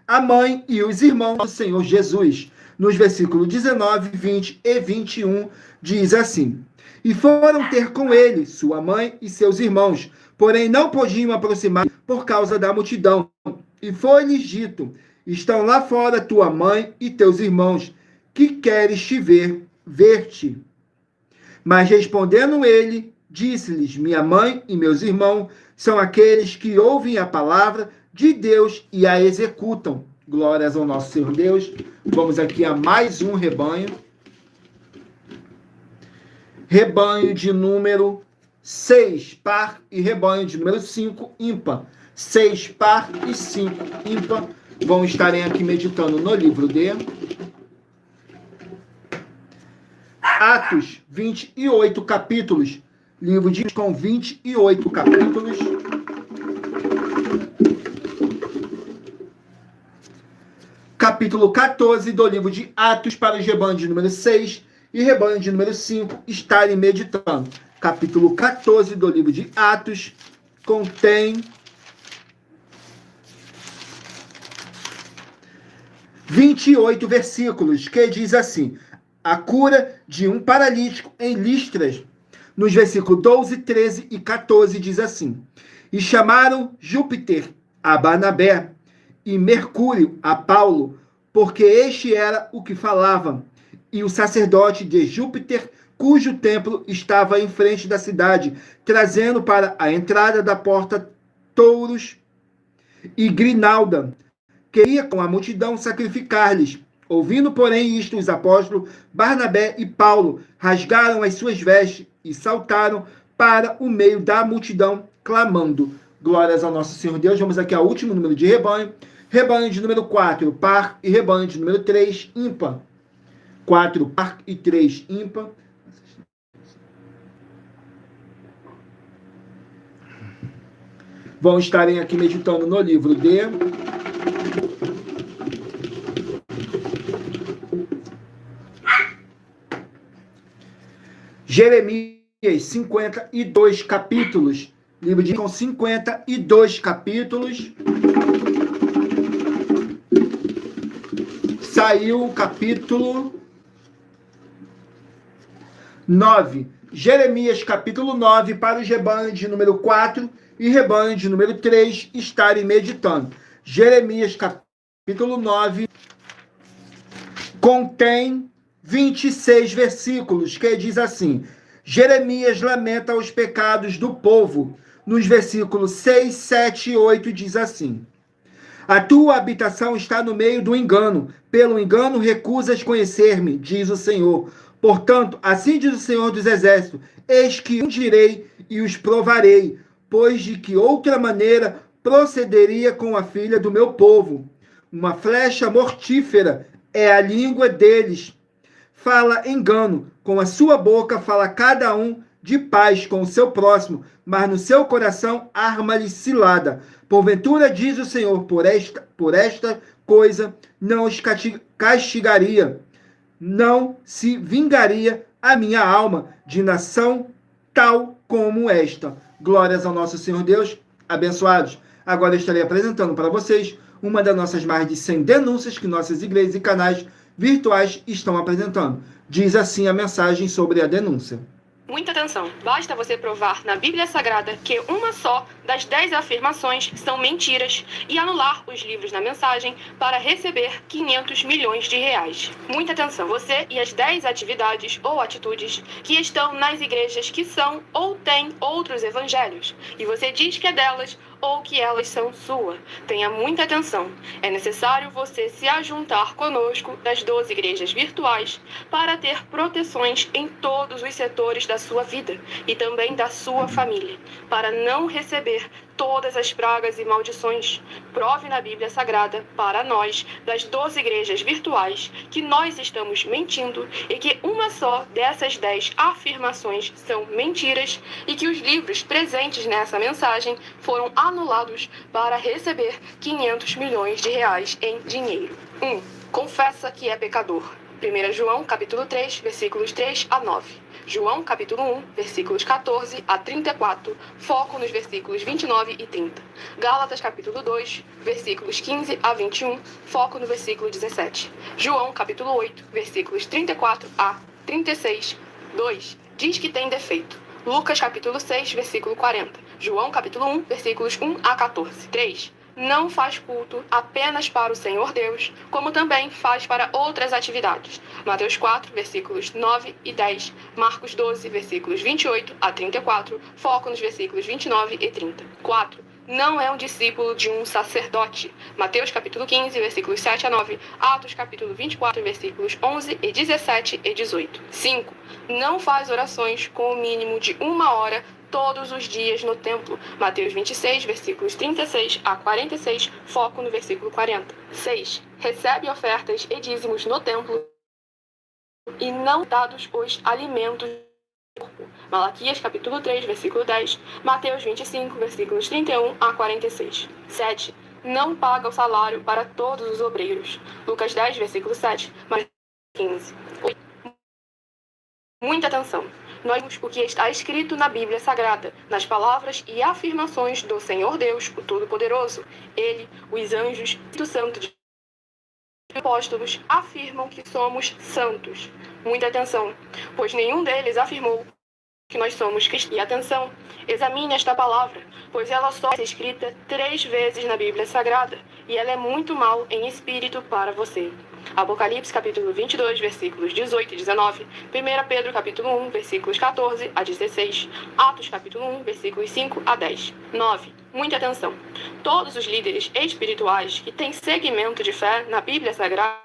a mãe e os irmãos do Senhor Jesus. Nos versículos 19, 20 e 21, diz assim: e foram ter com ele sua mãe e seus irmãos, porém não podiam aproximar por causa da multidão. E foi-lhes dito: estão lá fora tua mãe e teus irmãos, que queres te ver-te. Mas respondendo ele, disse-lhes: minha mãe e meus irmãos são aqueles que ouvem a palavra de Deus e a executam. Glórias ao nosso Senhor Deus. Vamos aqui a mais um rebanho. Rebanho de número 6, par, e rebanho de número 5, ímpar. 6, par e 5, ímpar. Vão estarem aqui meditando no livro de Atos, 28 capítulos. Livro de com 28 capítulos. Capítulo 14 do livro de Atos para os rebanhos de número 6 e rebanho de número 5 estarem meditando. Capítulo 14 do livro de Atos contém 28 versículos, que diz assim: a cura de um paralítico em Listras. Nos versículos 12, 13 e 14 diz assim: e chamaram Júpiter a Barnabé e Mercúrio a Paulo, porque este era o que falava. E o sacerdote de Júpiter, cujo templo estava em frente da cidade, trazendo para a entrada da porta touros e grinalda, queria com a multidão sacrificar-lhes. Ouvindo, porém, isto, os apóstolos Barnabé e Paulo rasgaram as suas vestes e saltaram para o meio da multidão, clamando. Glórias ao nosso Senhor Deus. Vamos aqui ao último número de rebanho. Rebanho de número 4, par, e rebanho de número 3, ímpar. 4, par e 3, ímpar. Vão estarem aqui meditando no livro de Jeremias, 52 capítulos. Livro de com 52 capítulos. Saiu o capítulo 9. Jeremias, capítulo 9, para os rebanhos de número 4 e rebanho de número 3 estarem meditando. Jeremias, capítulo 9, contém 26 versículos, que diz assim: Jeremias lamenta os pecados do povo. Nos versículos 6, 7 e 8 diz assim: a tua habitação está no meio do engano. Pelo engano recusas conhecer-me, diz o Senhor. Portanto, assim diz o Senhor dos Exércitos: eis que direi e os provarei, pois de que outra maneira procederia com a filha do meu povo. Uma flecha mortífera é a língua deles. Fala engano, com a sua boca fala cada um de paz com o seu próximo, mas no seu coração arma-lhe cilada. Porventura, diz o Senhor, por esta coisa não os castigaria, não se vingaria a minha alma de nação tal como esta. Glórias ao nosso Senhor Deus, abençoados. Agora estarei apresentando para vocês uma das nossas mais de 100 denúncias que nossas igrejas e canais virtuais estão apresentando. Diz assim a mensagem sobre a denúncia. Muita atenção. Basta você provar na Bíblia Sagrada que uma só das 10 afirmações são mentiras e anular os livros na mensagem para receber 500 milhões de reais. Muita atenção. Você e as 10 atividades ou atitudes que estão nas igrejas que são ou têm outros evangelhos e você diz que é delas ou que elas são sua. Tenha muita atenção. É necessário você se ajuntar conosco das 12 igrejas virtuais para ter proteções em todos os setores da sua vida e também da sua família, para não receber todas as pragas e maldições. Prove na Bíblia Sagrada para nós, das 12 igrejas virtuais, que nós estamos mentindo e que uma só dessas 10 afirmações são mentiras e que os livros presentes nessa mensagem foram anulados para receber 500 milhões de reais em dinheiro. 1. Confessa que é pecador. 1 João, capítulo 3, versículos 3 a 9. João, capítulo 1, versículos 14 a 34, foco nos versículos 29 e 30. Gálatas, capítulo 2, versículos 15 a 21, foco no versículo 17. João, capítulo 8, versículos 34 a 36, 2. Diz que tem defeito. Lucas, capítulo 6, versículo 40. João, capítulo 1, versículos 1 a 14. 3. Não faz culto apenas para o Senhor Deus, como também faz para outras atividades. Mateus 4, versículos 9 e 10. Marcos 12, versículos 28 a 34. Foco nos versículos 29 e 30. 4. Não é um discípulo de um sacerdote. Mateus capítulo 15, versículos 7 a 9. Atos capítulo 24, versículos 11 e 17 e 18. 5. Não faz orações com o mínimo de 1 hora todos os dias no templo. Mateus 26, versículos 36 a 46, foco no versículo 40. 6. Recebe ofertas e dízimos no templo e não dados os alimentos do corpo. Malaquias capítulo 3, versículo 10, Mateus 25, versículos 31 a 46. 7. Não paga o salário para todos os obreiros. Lucas 10, versículo 7, Mateus 15. 8. Muita atenção. Nós vemos o que está escrito na Bíblia Sagrada, nas palavras e afirmações do Senhor Deus, o Todo-Poderoso. Ele, os anjos e o Santo de apóstolos afirmam que somos santos. Muita atenção, pois nenhum deles afirmou que nós somos cristãos. E atenção, examine esta palavra, pois ela só é escrita 3 vezes na Bíblia Sagrada, e ela é muito mal em espírito para você. Apocalipse capítulo 22, versículos 18 e 19, 1 Pedro capítulo 1, versículos 14 a 16, Atos capítulo 1, versículos 5 a 10. 9. Muita atenção. Todos os líderes espirituais que têm segmento de fé na Bíblia Sagrada,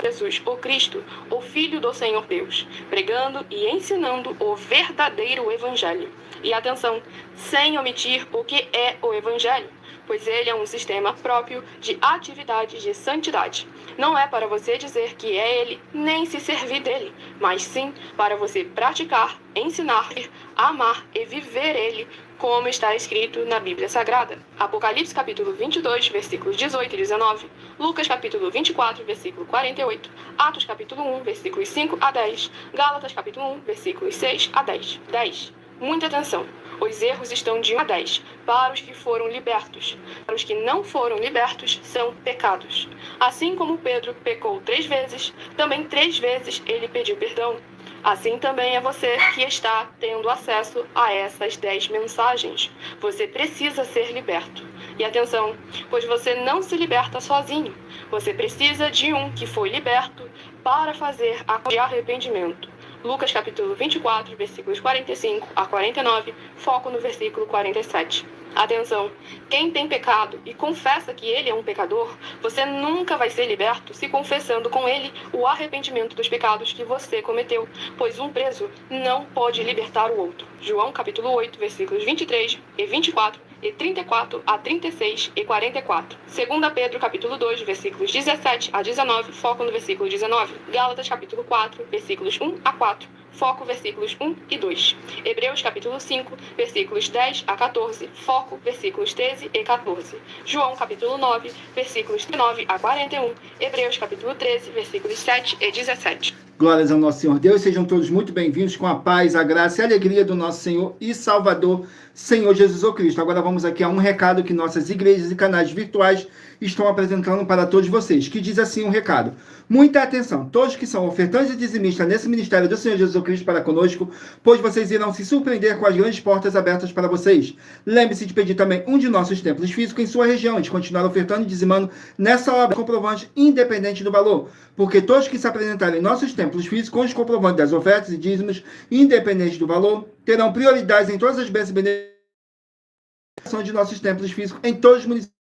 Jesus, o Cristo, o Filho do Senhor Deus, pregando e ensinando o verdadeiro Evangelho. E atenção, sem omitir o que é o Evangelho, pois ele é um sistema próprio de atividade de santidade. Não é para você dizer que é ele, nem se servir dele, mas sim para você praticar, ensinar, amar e viver ele, como está escrito na Bíblia Sagrada. Apocalipse capítulo 22, versículos 18 e 19, Lucas capítulo 24, versículo 48, Atos capítulo 1, versículos 5 a 10, Gálatas capítulo 1, versículos 6 a 10. 10. Muita atenção. Os erros estão de 1 a 10, para os que foram libertos. Para os que não foram libertos, são pecados. Assim como Pedro pecou 3 vezes, também 3 vezes ele pediu perdão. Assim também é você que está tendo acesso a essas 10 mensagens. Você precisa ser liberto. E atenção, pois você não se liberta sozinho. Você precisa de um que foi liberto para fazer ato de arrependimento. Lucas capítulo 24, versículos 45 a 49, foco no versículo 47. Atenção, quem tem pecado e confessa que ele é um pecador, você nunca vai ser liberto se confessando com ele o arrependimento dos pecados que você cometeu, pois um preso não pode libertar o outro. João capítulo 8, versículos 23 e 24 e 34 a 36 e 44. 2 Pedro capítulo 2, versículos 17 a 19, foco no versículo 19. Gálatas capítulo 4, versículos 1 a 4, foco versículos 1 e 2. Hebreus capítulo 5, versículos 10 a 14, foco versículos 13 e 14. João capítulo 9, versículos 9 a 41. Hebreus capítulo 13, versículos 7 e 17. Glórias ao nosso Senhor Deus, sejam todos muito bem-vindos com a paz, a graça e a alegria do nosso Senhor e Salvador, Senhor Jesus Cristo. Agora vamos aqui a um recado que nossas igrejas e canais virtuais estão apresentando para todos vocês, que diz assim um recado. Muita atenção, todos que são ofertantes e dizimistas nesse ministério do Senhor Jesus Cristo para conosco, pois vocês irão se surpreender com as grandes portas abertas para vocês. Lembre-se de pedir também um de nossos templos físicos em sua região, de continuar ofertando e dizimando nessa obra comprovante independente do valor, porque todos que se apresentarem em nossos templos físicos com os comprovantes das ofertas e dízimos, independente do valor, terão prioridades em todas as bênçãos e benefícios de nossos templos físicos em todos os municípios,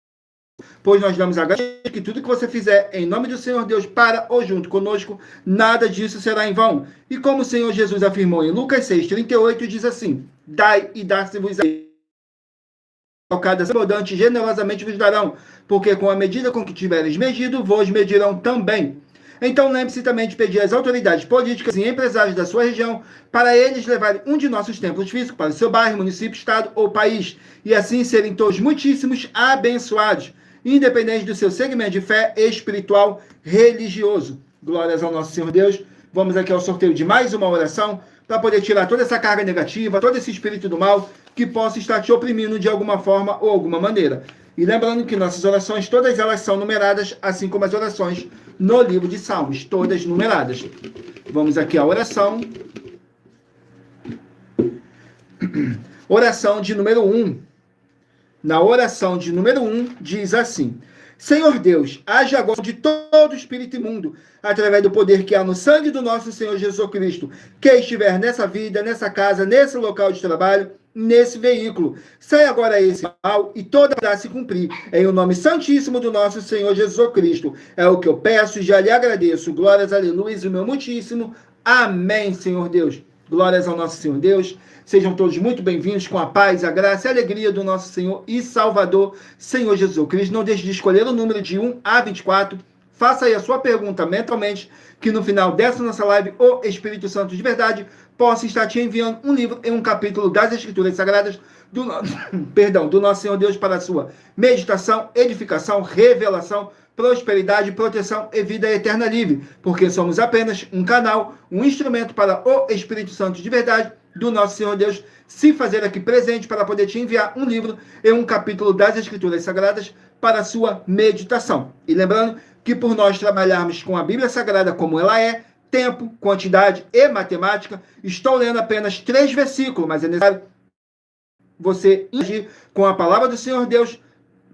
pois nós damos a garantia que tudo que você fizer em nome do Senhor Deus para ou junto conosco, nada disso será em vão. E como o Senhor Jesus afirmou em Lucas 6,38, diz assim: dai e dar-se-vos alcadas abundantes generosamente vos darão, porque com a medida com que tiveres medido, vos medirão também. Então lembre-se também de pedir às autoridades políticas e empresários da sua região para eles levarem um de nossos templos físicos para o seu bairro, município, estado ou país, e assim serem todos muitíssimos abençoados, independente do seu segmento de fé espiritual religioso. Glórias ao nosso Senhor Deus. Vamos aqui ao sorteio de mais uma oração para poder tirar toda essa carga negativa, todo esse espírito do mal que possa estar te oprimindo de alguma forma ou alguma maneira. E lembrando que nossas orações, todas elas são numeradas, assim como as orações no livro de Salmos, todas numeradas. Vamos aqui à oração. Oração de número 1. Na oração de número 1, diz assim: Senhor Deus, age agora de todo espírito imundo, através do poder que há no sangue do nosso Senhor Jesus Cristo, que estiver nessa vida, nessa casa, nesse local de trabalho, nesse veículo. Sai agora esse mal e toda a se cumprir. Em o nome santíssimo do nosso Senhor Jesus Cristo. É o que eu peço e já lhe agradeço. Glórias, aleluia, e o meu muitíssimo. Amém, Senhor Deus. Glórias ao nosso Senhor Deus. Sejam todos muito bem-vindos com a paz, a graça e a alegria do nosso Senhor e Salvador, Senhor Jesus Cristo. Não deixe de escolher o número de 1 a 24. Faça aí a sua pergunta mentalmente, que no final dessa nossa live, o Espírito Santo de verdade possa estar te enviando um livro em um capítulo das Escrituras Sagradas do nosso Senhor Deus para a sua meditação, edificação, revelação, prosperidade, proteção e vida eterna livre, porque somos apenas um canal, um instrumento para o Espírito Santo de verdade do nosso Senhor Deus se fazer aqui presente para poder te enviar um livro em um capítulo das Escrituras Sagradas para a sua meditação. E lembrando que por nós trabalharmos com a Bíblia Sagrada como ela é, tempo, quantidade e matemática, estou lendo apenas 3 versículos, mas é necessário você agir com a palavra do Senhor Deus,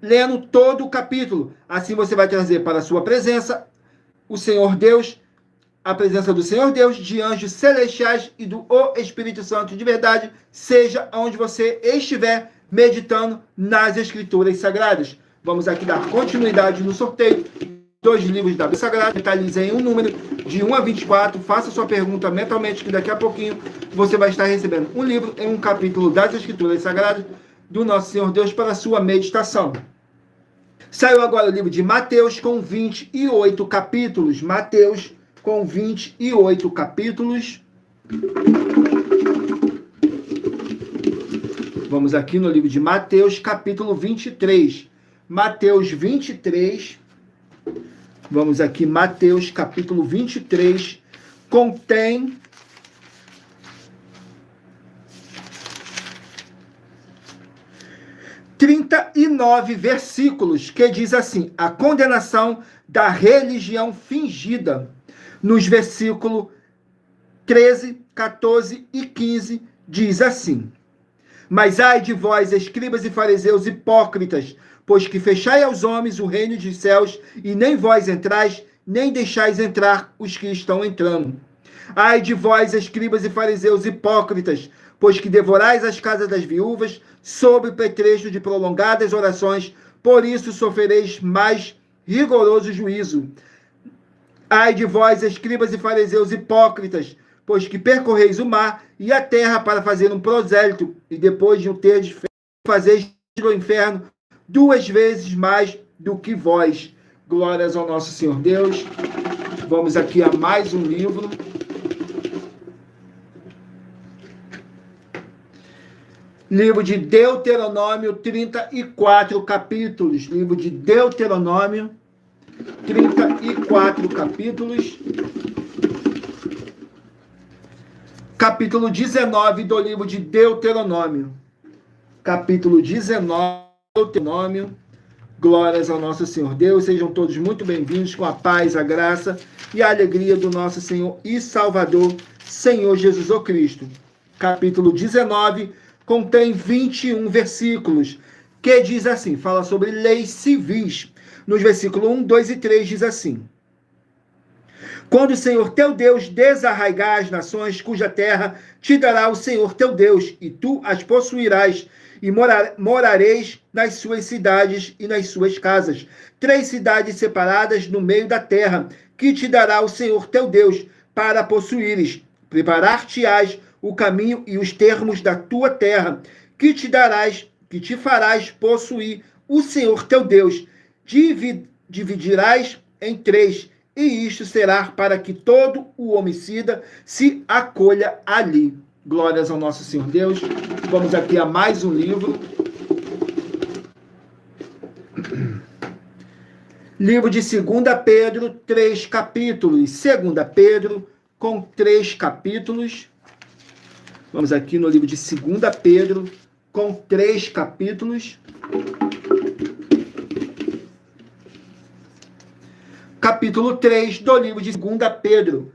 lendo todo o capítulo. Assim você vai trazer para a sua presença o Senhor Deus, a presença do Senhor Deus, de anjos celestiais e do Espírito Santo de verdade, seja onde você estiver meditando nas Escrituras Sagradas. Vamos aqui dar continuidade no sorteio. 2 livros da Bíblia Sagrada, detalhizei um número de 1 a 24, faça sua pergunta mentalmente, que daqui a pouquinho você vai estar recebendo um livro em um capítulo das Escrituras Sagradas do nosso Senhor Deus para a sua meditação. Saiu agora o livro de Mateus com 28 capítulos. Mateus com 28 capítulos. Vamos aqui no livro de Mateus, capítulo 23. Mateus 23. Vamos aqui, Mateus, capítulo 23, contém 39 versículos, que diz assim: a condenação da religião fingida. Nos versículos 13, 14 e 15, diz assim: mas ai de vós, escribas e fariseus hipócritas, pois que fechai aos homens o reino dos céus, e nem vós entrais, nem deixais entrar os que estão entrando. Ai de vós, escribas e fariseus hipócritas, pois que devorais as casas das viúvas, sob o pretexto de prolongadas orações, por isso sofrereis mais rigoroso juízo. Ai de vós, escribas e fariseus hipócritas, pois que percorreis o mar e a terra para fazer um prosélito, e depois de o terdes feito, fazeis o inferno 2 vezes mais do que vós. Glórias ao nosso Senhor Deus. Vamos aqui a mais um livro. Livro de Deuteronômio, 34 capítulos. Livro de Deuteronômio, 34 capítulos. capítulo 19 do livro de Deuteronômio. Capítulo 19 do Deuteronômio. Glórias ao nosso Senhor Deus. Sejam todos muito bem-vindos com a paz, a graça e a alegria do nosso Senhor e Salvador, Senhor Jesus o Cristo. Capítulo 19 contém 21 versículos, que diz assim, fala sobre leis civis. Nos versículos 1, 2 e 3 diz assim: quando o Senhor teu Deus desarraigar as nações cuja terra te dará o Senhor teu Deus, e tu as possuirás, e morareis nas suas cidades e nas suas casas, 3 cidades separadas no meio da terra, que te dará o Senhor teu Deus, para possuíres. Preparar-te-ás o caminho e os termos da tua terra, que te farás possuir o Senhor teu Deus. Dividirás em 3, e isto será para que todo o homicida se acolha ali. Glórias ao nosso Senhor Deus. Vamos aqui a mais um livro. Livro de 2 Pedro, 3 capítulos. 2 Pedro, com 3 capítulos. Vamos aqui no livro de 2 Pedro, com 3 capítulos. Capítulo 3 do livro de 2 Pedro.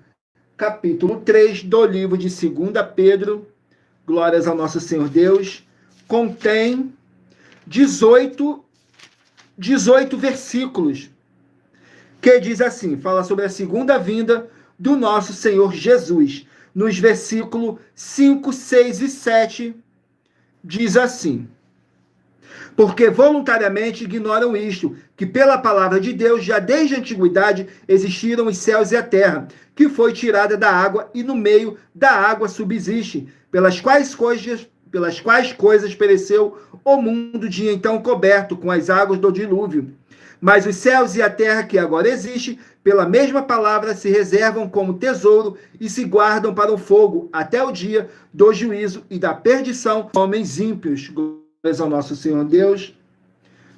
Capítulo 3 do livro de 2 Pedro. Glórias ao nosso Senhor Deus. Contém 18 versículos. Que diz assim, fala sobre a segunda vinda do nosso Senhor Jesus. Nos versículos 5, 6 e 7, diz assim: porque voluntariamente ignoram isto, que pela palavra de Deus, já desde a antiguidade, existiram os céus e a terra, que foi tirada da água, e no meio da água subsiste, pelas quais coisas pereceu o mundo de então coberto com as águas do dilúvio. Mas os céus e a terra que agora existe, pela mesma palavra, se reservam como tesouro e se guardam para o fogo, até o dia do juízo e da perdição de homens ímpios. Glórias ao nosso Senhor Deus.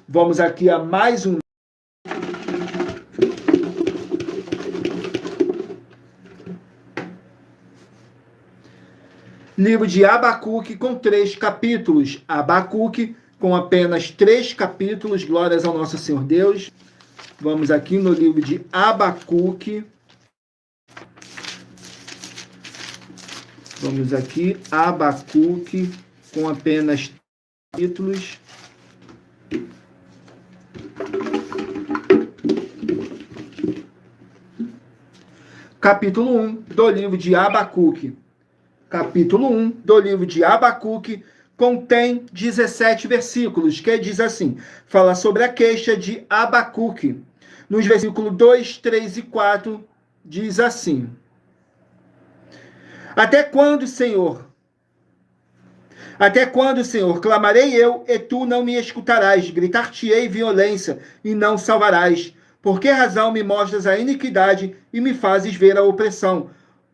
Vamos aqui a mais um. Livro de Abacuque com 3 capítulos. Abacuque com apenas 3 capítulos. Glórias ao nosso Senhor Deus. Vamos aqui no livro de Abacuque. Vamos aqui, Abacuque com apenas capítulos. Capítulo 1 do livro de Abacuque. Capítulo 1 do livro de Abacuque contém 17 versículos, que diz assim, fala sobre a queixa de Abacuque. Nos versículos 2, 3 e 4, diz assim: Até quando, Senhor, clamarei eu, e tu não me escutarás? Gritar-te-ei violência, e não salvarás. Por que razão me mostras a iniquidade e me fazes ver a opressão?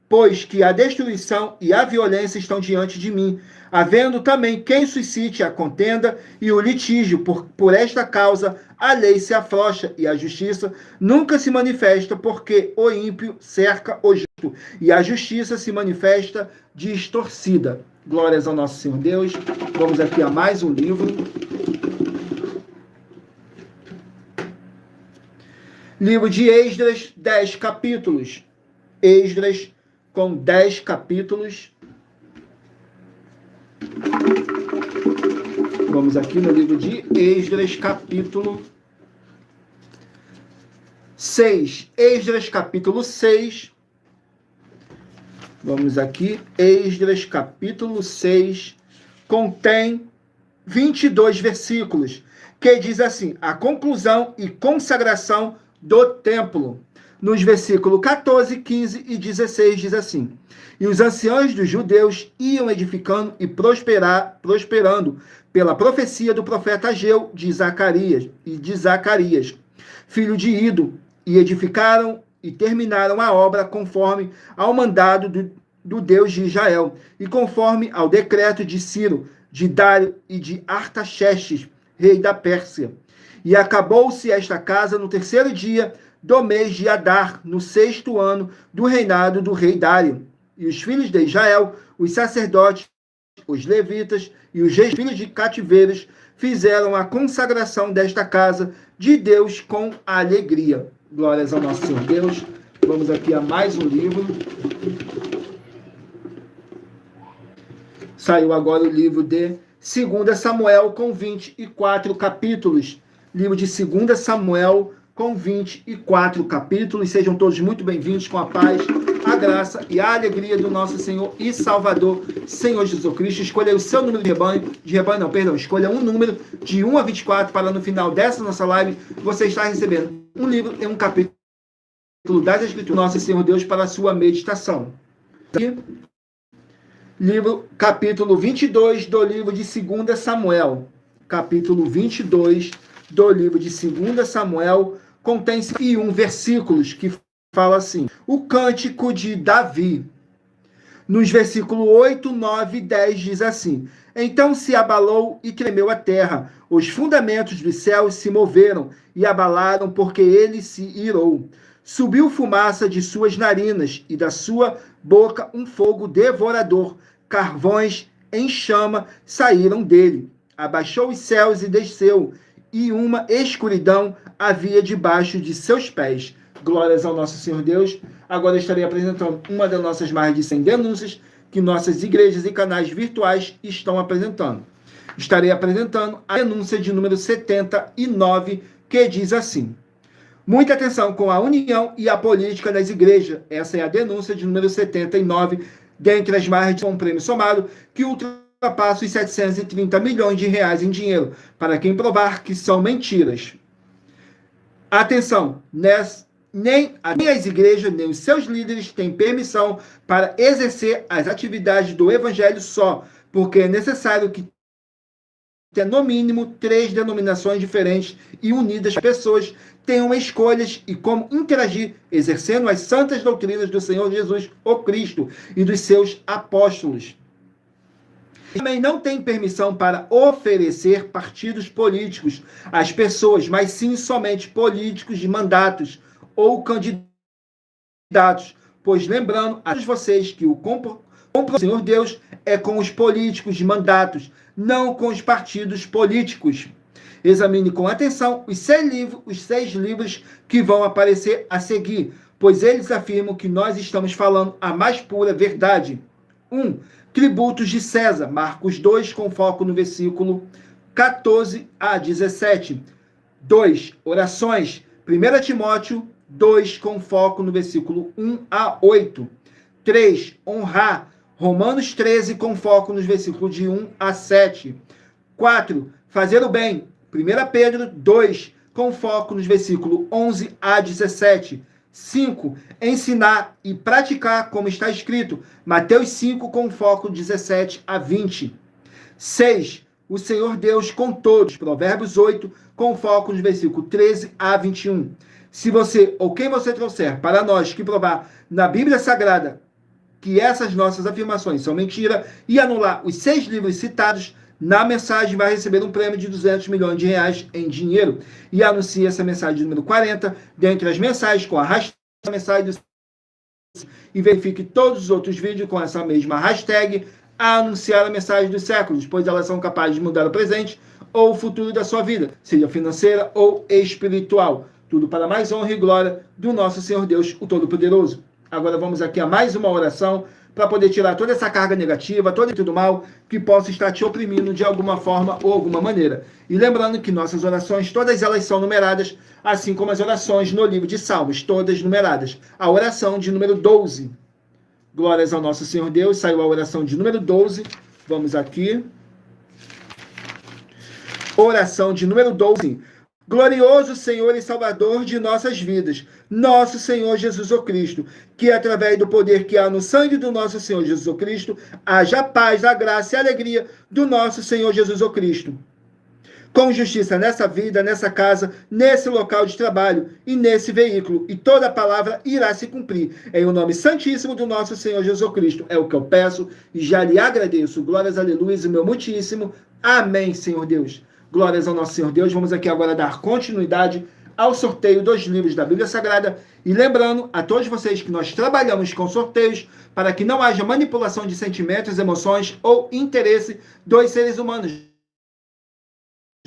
Pois que a destruição e a violência estão diante de mim, havendo também quem suscite a contenda e o litígio. Por esta causa a lei se afrouxa e a justiça nunca se manifesta, porque o ímpio cerca o justo e a justiça se manifesta distorcida. Glórias ao nosso Senhor Deus. Vamos aqui a mais um livro. Livro de Esdras, 10 capítulos. Esdras com 10 capítulos. Vamos aqui no livro de Esdras, capítulo 6. Esdras, capítulo 6. Vamos aqui, Esdras, capítulo 6. Contém 22 versículos, que diz assim, a conclusão e consagração do templo. Nos versículos 14, 15 e 16 diz assim: E os anciãos dos judeus iam edificando e prosperando pela profecia do profeta Ageu de Zacarias, filho de Ido, e edificaram e terminaram a obra conforme ao mandado do Deus de Israel, e conforme ao decreto de Ciro, de Dário e de Artaxerxes, rei da Pérsia. E acabou-se esta casa no 3º dia do mês de Adar, no 6º ano do reinado do rei Dário. E os filhos de Israel, os sacerdotes, os levitas e os filhos de cativeiros fizeram a consagração desta casa de Deus com alegria. Glórias ao nosso Senhor Deus. Vamos aqui a mais um livro. Saiu agora o livro de 2 Samuel com 24 capítulos. Livro de 2 Samuel com 24 capítulos. Sejam todos muito bem-vindos, com a paz, a graça e a alegria do nosso Senhor e Salvador, Senhor Jesus Cristo. Escolha o seu número escolha um número de 1 a 24 para no final dessa nossa live você estar recebendo um livro e um capítulo das Escrituras, nosso Senhor Deus, para a sua meditação. Aqui, livro, capítulo 22 do livro de 2 Samuel. Capítulo 22 do livro de 2 Samuel contém 1 versículos que fala assim: o cântico de Davi. Nos versículos 8, 9 e 10 diz assim: então se abalou e tremeu a terra, os fundamentos dos céus se moveram e abalaram, porque ele se irou. Subiu fumaça de suas narinas e da sua boca um fogo devorador, carvões em chama saíram dele. Abaixou os céus e desceu, e uma escuridão havia debaixo de seus pés. Glórias ao nosso Senhor Deus. Agora estarei apresentando uma das nossas mais de 100 denúncias que nossas igrejas e canais virtuais estão apresentando. Estarei apresentando a denúncia de número 79, que diz assim: muita atenção com a união e a política das igrejas. Essa é a denúncia de número 79, dentre as mais de um prêmio somado, que ultrapassa os 730 milhões de reais em dinheiro, para quem provar que são mentiras. Atenção, nem as igrejas, nem os seus líderes têm permissão para exercer as atividades do evangelho só, porque é necessário que tenha no mínimo 3 denominações diferentes e unidas pessoas tenham escolhas e como interagir, exercendo as santas doutrinas do Senhor Jesus, o Cristo, e dos seus apóstolos. Também não tem permissão para oferecer partidos políticos às pessoas, mas sim somente políticos de mandatos ou candidatos, pois lembrando a todos vocês que o compromisso do Senhor Deus é com os políticos de mandatos, não com os partidos políticos. Examine com atenção os 6 livros que vão aparecer a seguir, pois eles afirmam que nós estamos falando a mais pura verdade. 1. Tributos de César, Marcos 2, com foco no versículo 14 a 17. 2. Orações, 1 Timóteo 2, com foco no versículo 1 a 8. 3. Honrar, Romanos 13, com foco nos versículos de 1 a 7. 4. Fazer o bem, 1 Pedro 2, com foco nos versículos 11 a 17. 5. Ensinar e praticar como está escrito, Mateus 5, com foco 17 a 20. 6. O Senhor Deus com todos, Provérbios 8, com foco nos versículos 13 a 21. Se você ou quem você trouxer para nós que provar na Bíblia Sagrada que essas nossas afirmações são mentira e anular os 6 livros citados, na mensagem vai receber um prêmio de 200 milhões de reais em dinheiro. E anuncie essa mensagem número 40, dentre as mensagens, com a hashtag mensagem e verifique todos os outros vídeos com essa mesma hashtag, a anunciar a mensagem dos séculos, pois elas são capazes de mudar o presente ou o futuro da sua vida, seja financeira ou espiritual. Tudo para mais honra e glória do nosso Senhor Deus, o Todo-Poderoso. Agora vamos aqui a mais uma oração para poder tirar toda essa carga negativa, todo mal que possa estar te oprimindo de alguma forma ou alguma maneira. E lembrando que nossas orações, todas elas são numeradas, assim como as orações no livro de Salmos, todas numeradas. A oração de número 12. Glórias ao nosso Senhor Deus. Saiu a oração de número 12. Vamos aqui. Oração de número 12. Glorioso Senhor e Salvador de nossas vidas, nosso Senhor Jesus o Cristo, que através do poder que há no sangue do nosso Senhor Jesus o Cristo, haja a paz, a graça e a alegria do nosso Senhor Jesus o Cristo. Com justiça nessa vida, nessa casa, nesse local de trabalho e nesse veículo, e toda a palavra irá se cumprir. Em o nome santíssimo do nosso Senhor Jesus Cristo, é o que eu peço e já lhe agradeço. Glórias, aleluia, e meu muitíssimo. Amém, Senhor Deus. Glórias ao nosso Senhor Deus. Vamos aqui agora dar continuidade ao sorteio dos livros da Bíblia Sagrada. E lembrando a todos vocês que nós trabalhamos com sorteios para que não haja manipulação de sentimentos, emoções ou interesse dos seres humanos,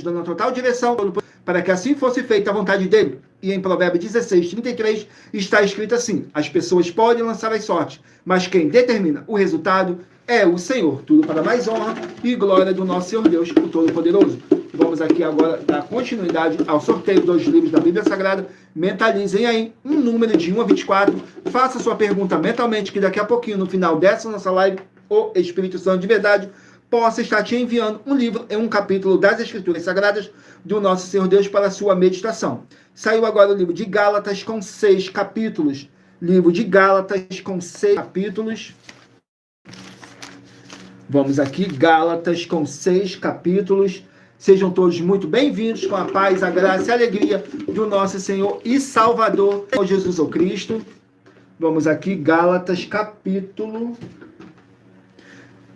dando total direção para que assim fosse feita a vontade dele. E em Provérbios 16:33 está escrito assim: as pessoas podem lançar as sortes, mas quem determina o resultado é o Senhor. Tudo para mais honra e glória do nosso Senhor Deus, o Todo-Poderoso. Vamos aqui agora dar continuidade ao sorteio dos livros da Bíblia Sagrada. Mentalizem aí um número de 1 a 24. Faça sua pergunta mentalmente, que daqui a pouquinho, no final dessa nossa live, o Espírito Santo de verdade possa estar te enviando um livro em um capítulo das Escrituras Sagradas do nosso Senhor Deus para a sua meditação. Saiu agora o livro de Gálatas com 6 capítulos. Livro de Gálatas com 6 capítulos. Vamos aqui, Gálatas com 6 capítulos. Sejam todos muito bem-vindos, com a paz, a graça e a alegria do nosso Senhor e Salvador, Jesus o Cristo. Vamos aqui, Gálatas capítulo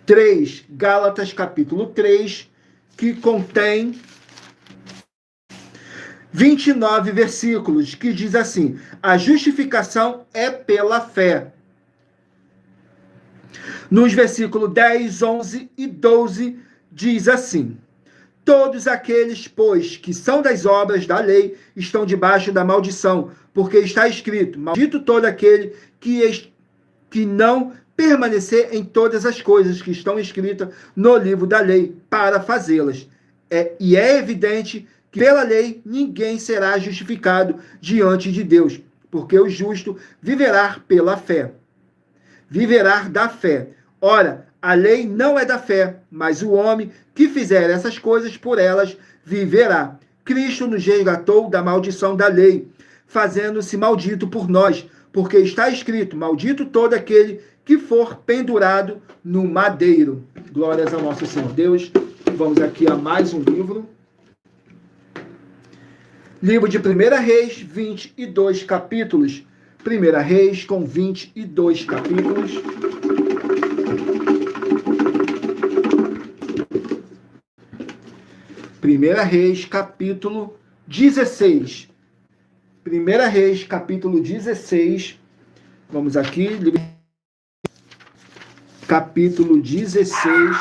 3. Gálatas capítulo 3, que contém 29 versículos, que diz assim: a justificação é pela fé. Nos versículos 10, 11 e 12, diz assim: todos aqueles, pois, que são das obras da lei, estão debaixo da maldição, porque está escrito: maldito todo aquele que não permanecer em todas as coisas que estão escritas no livro da lei, para fazê-las. E é evidente que pela lei ninguém será justificado diante de Deus, porque o justo viverá pela fé. Viverá da fé. Ora, a lei não é da fé, mas o homem que fizer essas coisas por elas viverá. Cristo nos resgatou da maldição da lei, fazendo-se maldito por nós, porque está escrito: maldito todo aquele que for pendurado no madeiro. Glórias ao nosso Senhor Deus. Vamos aqui a mais um livro. Livro de 1 Reis, 22 capítulos. 1 Reis com 22 capítulos. Primeira Reis, capítulo 16. 1 Reis, capítulo 16. Vamos aqui. Capítulo 16.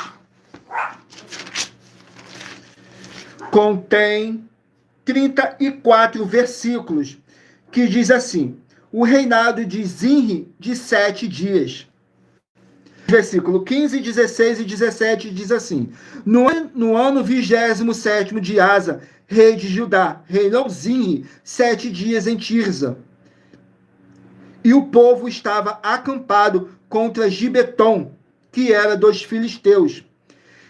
Contém 34 versículos, que diz assim: o reinado de Zinri de 7 dias. Versículo 15, 16 e 17 diz assim: no ano 27º de Asa, rei de Judá, reinou Zinri 7 dias em Tirza. E o povo estava acampado contra Gibeton, que era dos filisteus.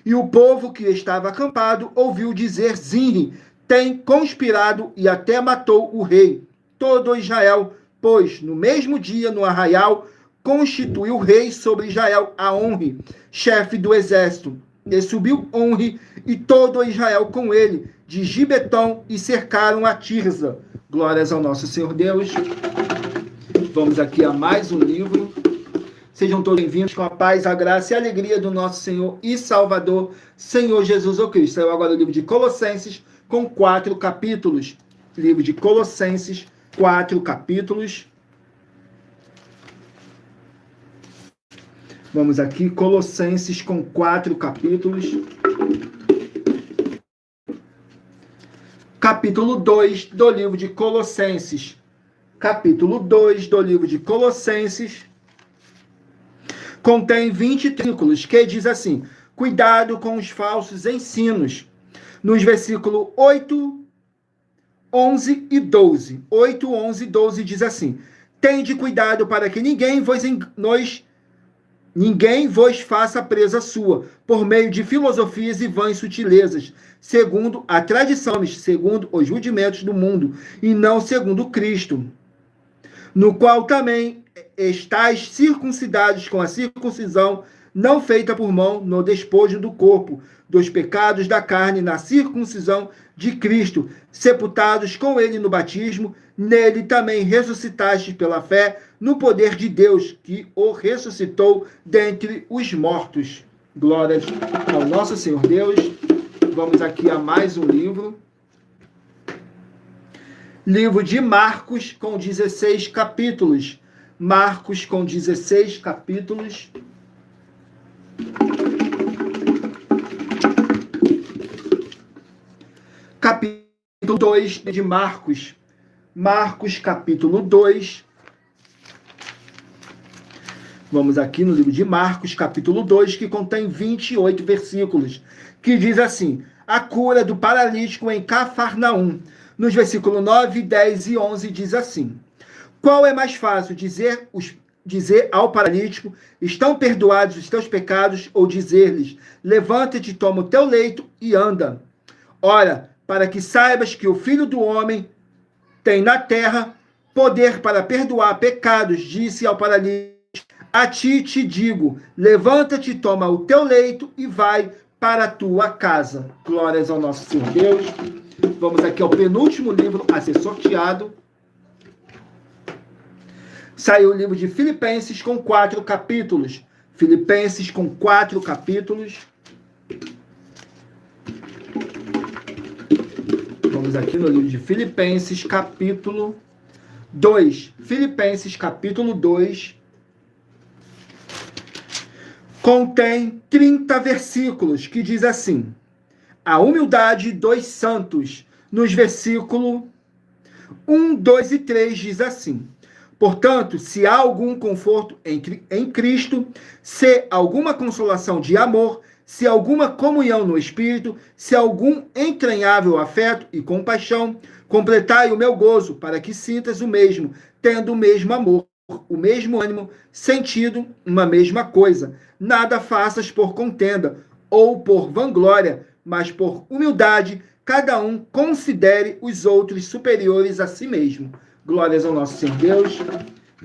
E o povo que estava acampado ouviu dizer: Zinri tem conspirado e até matou o rei. Todo Israel, pois, no mesmo dia, no arraial, constituiu rei sobre Israel a Onri, chefe do exército. E subiu Onri e todo Israel com ele, de Gibeton, e cercaram a Tirza. Glórias ao nosso Senhor Deus. Vamos aqui a mais um livro. Sejam todos bem-vindos, com a paz, a graça e a alegria do nosso Senhor e Salvador, Senhor Jesus o Cristo. Saiu agora o livro de Colossenses, com 4 capítulos. Livro de Colossenses, 4 capítulos. Vamos aqui, Colossenses com 4 capítulos. Capítulo 2 do livro de Colossenses. Capítulo 2 do livro de Colossenses. Contém 20 versículos, que diz assim: cuidado com os falsos ensinos. Nos versículos 8, 11 e 12. 8, 11 e 12 diz assim: tende cuidado para que ninguém vos faça presa sua, por meio de filosofias e vãs sutilezas, segundo a tradição, segundo os rudimentos do mundo, e não segundo Cristo, no qual também estáis circuncidados com a circuncisão não feita por mão, no despojo do corpo, dos pecados da carne, na circuncisão de Cristo, sepultados com ele no batismo, nele também ressuscitastes pela fé, no poder de Deus, que o ressuscitou dentre os mortos. Glórias ao nosso Senhor Deus. Vamos aqui a mais um livro. Livro de Marcos, com 16 capítulos. Marcos, com 16 capítulos. Capítulo 2 de Marcos. Marcos, capítulo 2. Vamos aqui no livro de Marcos, capítulo 2, que contém 28 versículos, que diz assim: a cura do paralítico em Cafarnaum. Nos versículos 9, 10 e 11 diz assim: qual é mais fácil, dizer ao paralítico, estão perdoados os teus pecados, ou dizer-lhes, levanta-te, toma o teu leito e anda? Ora, para que saibas que o Filho do Homem tem na terra poder para perdoar pecados, disse ao paralítico, a ti te digo, levanta-te, toma o teu leito e vai para a tua casa. Glórias ao nosso Senhor Deus. Vamos aqui ao penúltimo livro a ser sorteado. Saiu o livro de Filipenses com 4 capítulos. Filipenses com 4 capítulos. Vamos aqui no livro de Filipenses, capítulo 2. Filipenses, capítulo 2. Contém 30 versículos, que diz assim: a humildade dos santos. Nos versículos 1, 2 e 3 diz assim: portanto, se há algum conforto em Cristo, se alguma consolação de amor, se alguma comunhão no Espírito, se algum entranhável afeto e compaixão, completai o meu gozo, para que sintas o mesmo, tendo o mesmo amor, o mesmo ânimo, sentido uma mesma coisa. Nada faças por contenda ou por vanglória, mas por humildade, cada um considere os outros superiores a si mesmo. Glórias ao nosso Senhor Deus.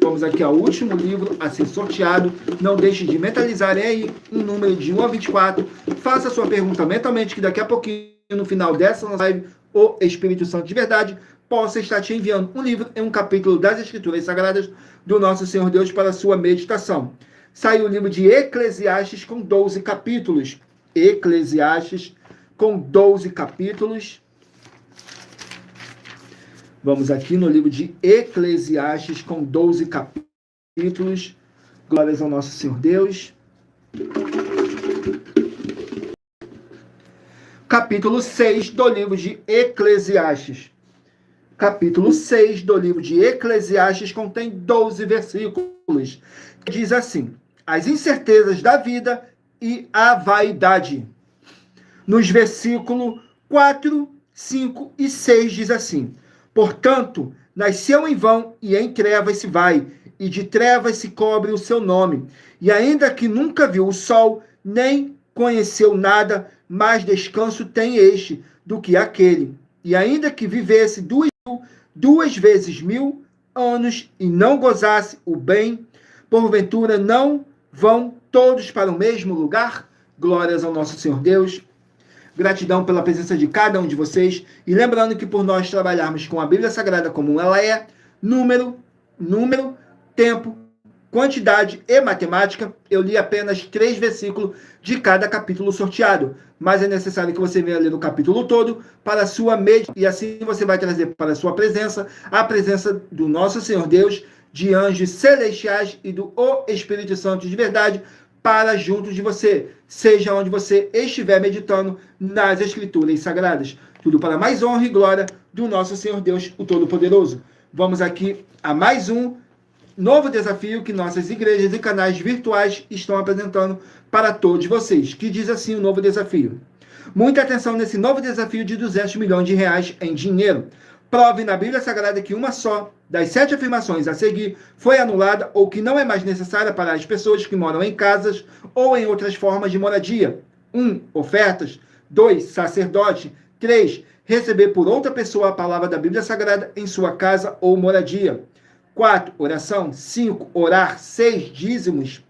Vamos aqui ao último livro a ser sorteado. Não deixe de mentalizar aí um número de 1 a 24. Faça a sua pergunta mentalmente, que daqui a pouquinho, no final dessa live, o Espírito Santo de verdade possa estar te enviando um livro em um capítulo das Escrituras Sagradas do nosso Senhor Deus para a sua meditação. Saiu o livro de Eclesiastes com 12 capítulos. Eclesiastes com 12 capítulos. Vamos aqui no livro de Eclesiastes com 12 capítulos. Glórias ao nosso Senhor Deus. Capítulo 6 do livro de Eclesiastes. Capítulo 6 do livro de Eclesiastes contém 12 versículos. Que diz assim: as incertezas da vida e a vaidade. Nos versículos 4, 5 e 6 diz assim: portanto, nasceu em vão e em trevas se vai, e de trevas se cobre o seu nome. E ainda que nunca viu o sol, nem conheceu nada, mais descanso tem este do que aquele. E ainda que vivesse 2.000 anos e não gozasse o bem, porventura não vão todos para o mesmo lugar? Glórias ao nosso Senhor Deus. Gratidão pela presença de cada um de vocês. E lembrando que por nós trabalharmos com a Bíblia Sagrada como ela é, número, tempo, quantidade e matemática, eu li apenas 3 versículos de cada capítulo sorteado. Mas é necessário que você venha ler o capítulo todo para a sua meditação. E assim você vai trazer para a sua presença a presença do nosso Senhor Deus, de anjos celestiais e do Espírito Santo de verdade, para junto de você, seja onde você estiver meditando nas Escrituras Sagradas. Tudo para mais honra e glória do nosso Senhor Deus, o Todo-Poderoso. Vamos aqui a mais um novo desafio que nossas igrejas e canais virtuais estão apresentando para todos vocês, que diz assim o novo desafio. Muita atenção nesse novo desafio de 200 milhões de reais em dinheiro. Prove na Bíblia Sagrada que uma só das 7 afirmações a seguir foi anulada ou que não é mais necessária para as pessoas que moram em casas ou em outras formas de moradia. 1. Ofertas. 2. Sacerdote. 3. Receber por outra pessoa a palavra da Bíblia Sagrada em sua casa ou moradia. 4. Oração. 5. Orar. 6. Dízimos.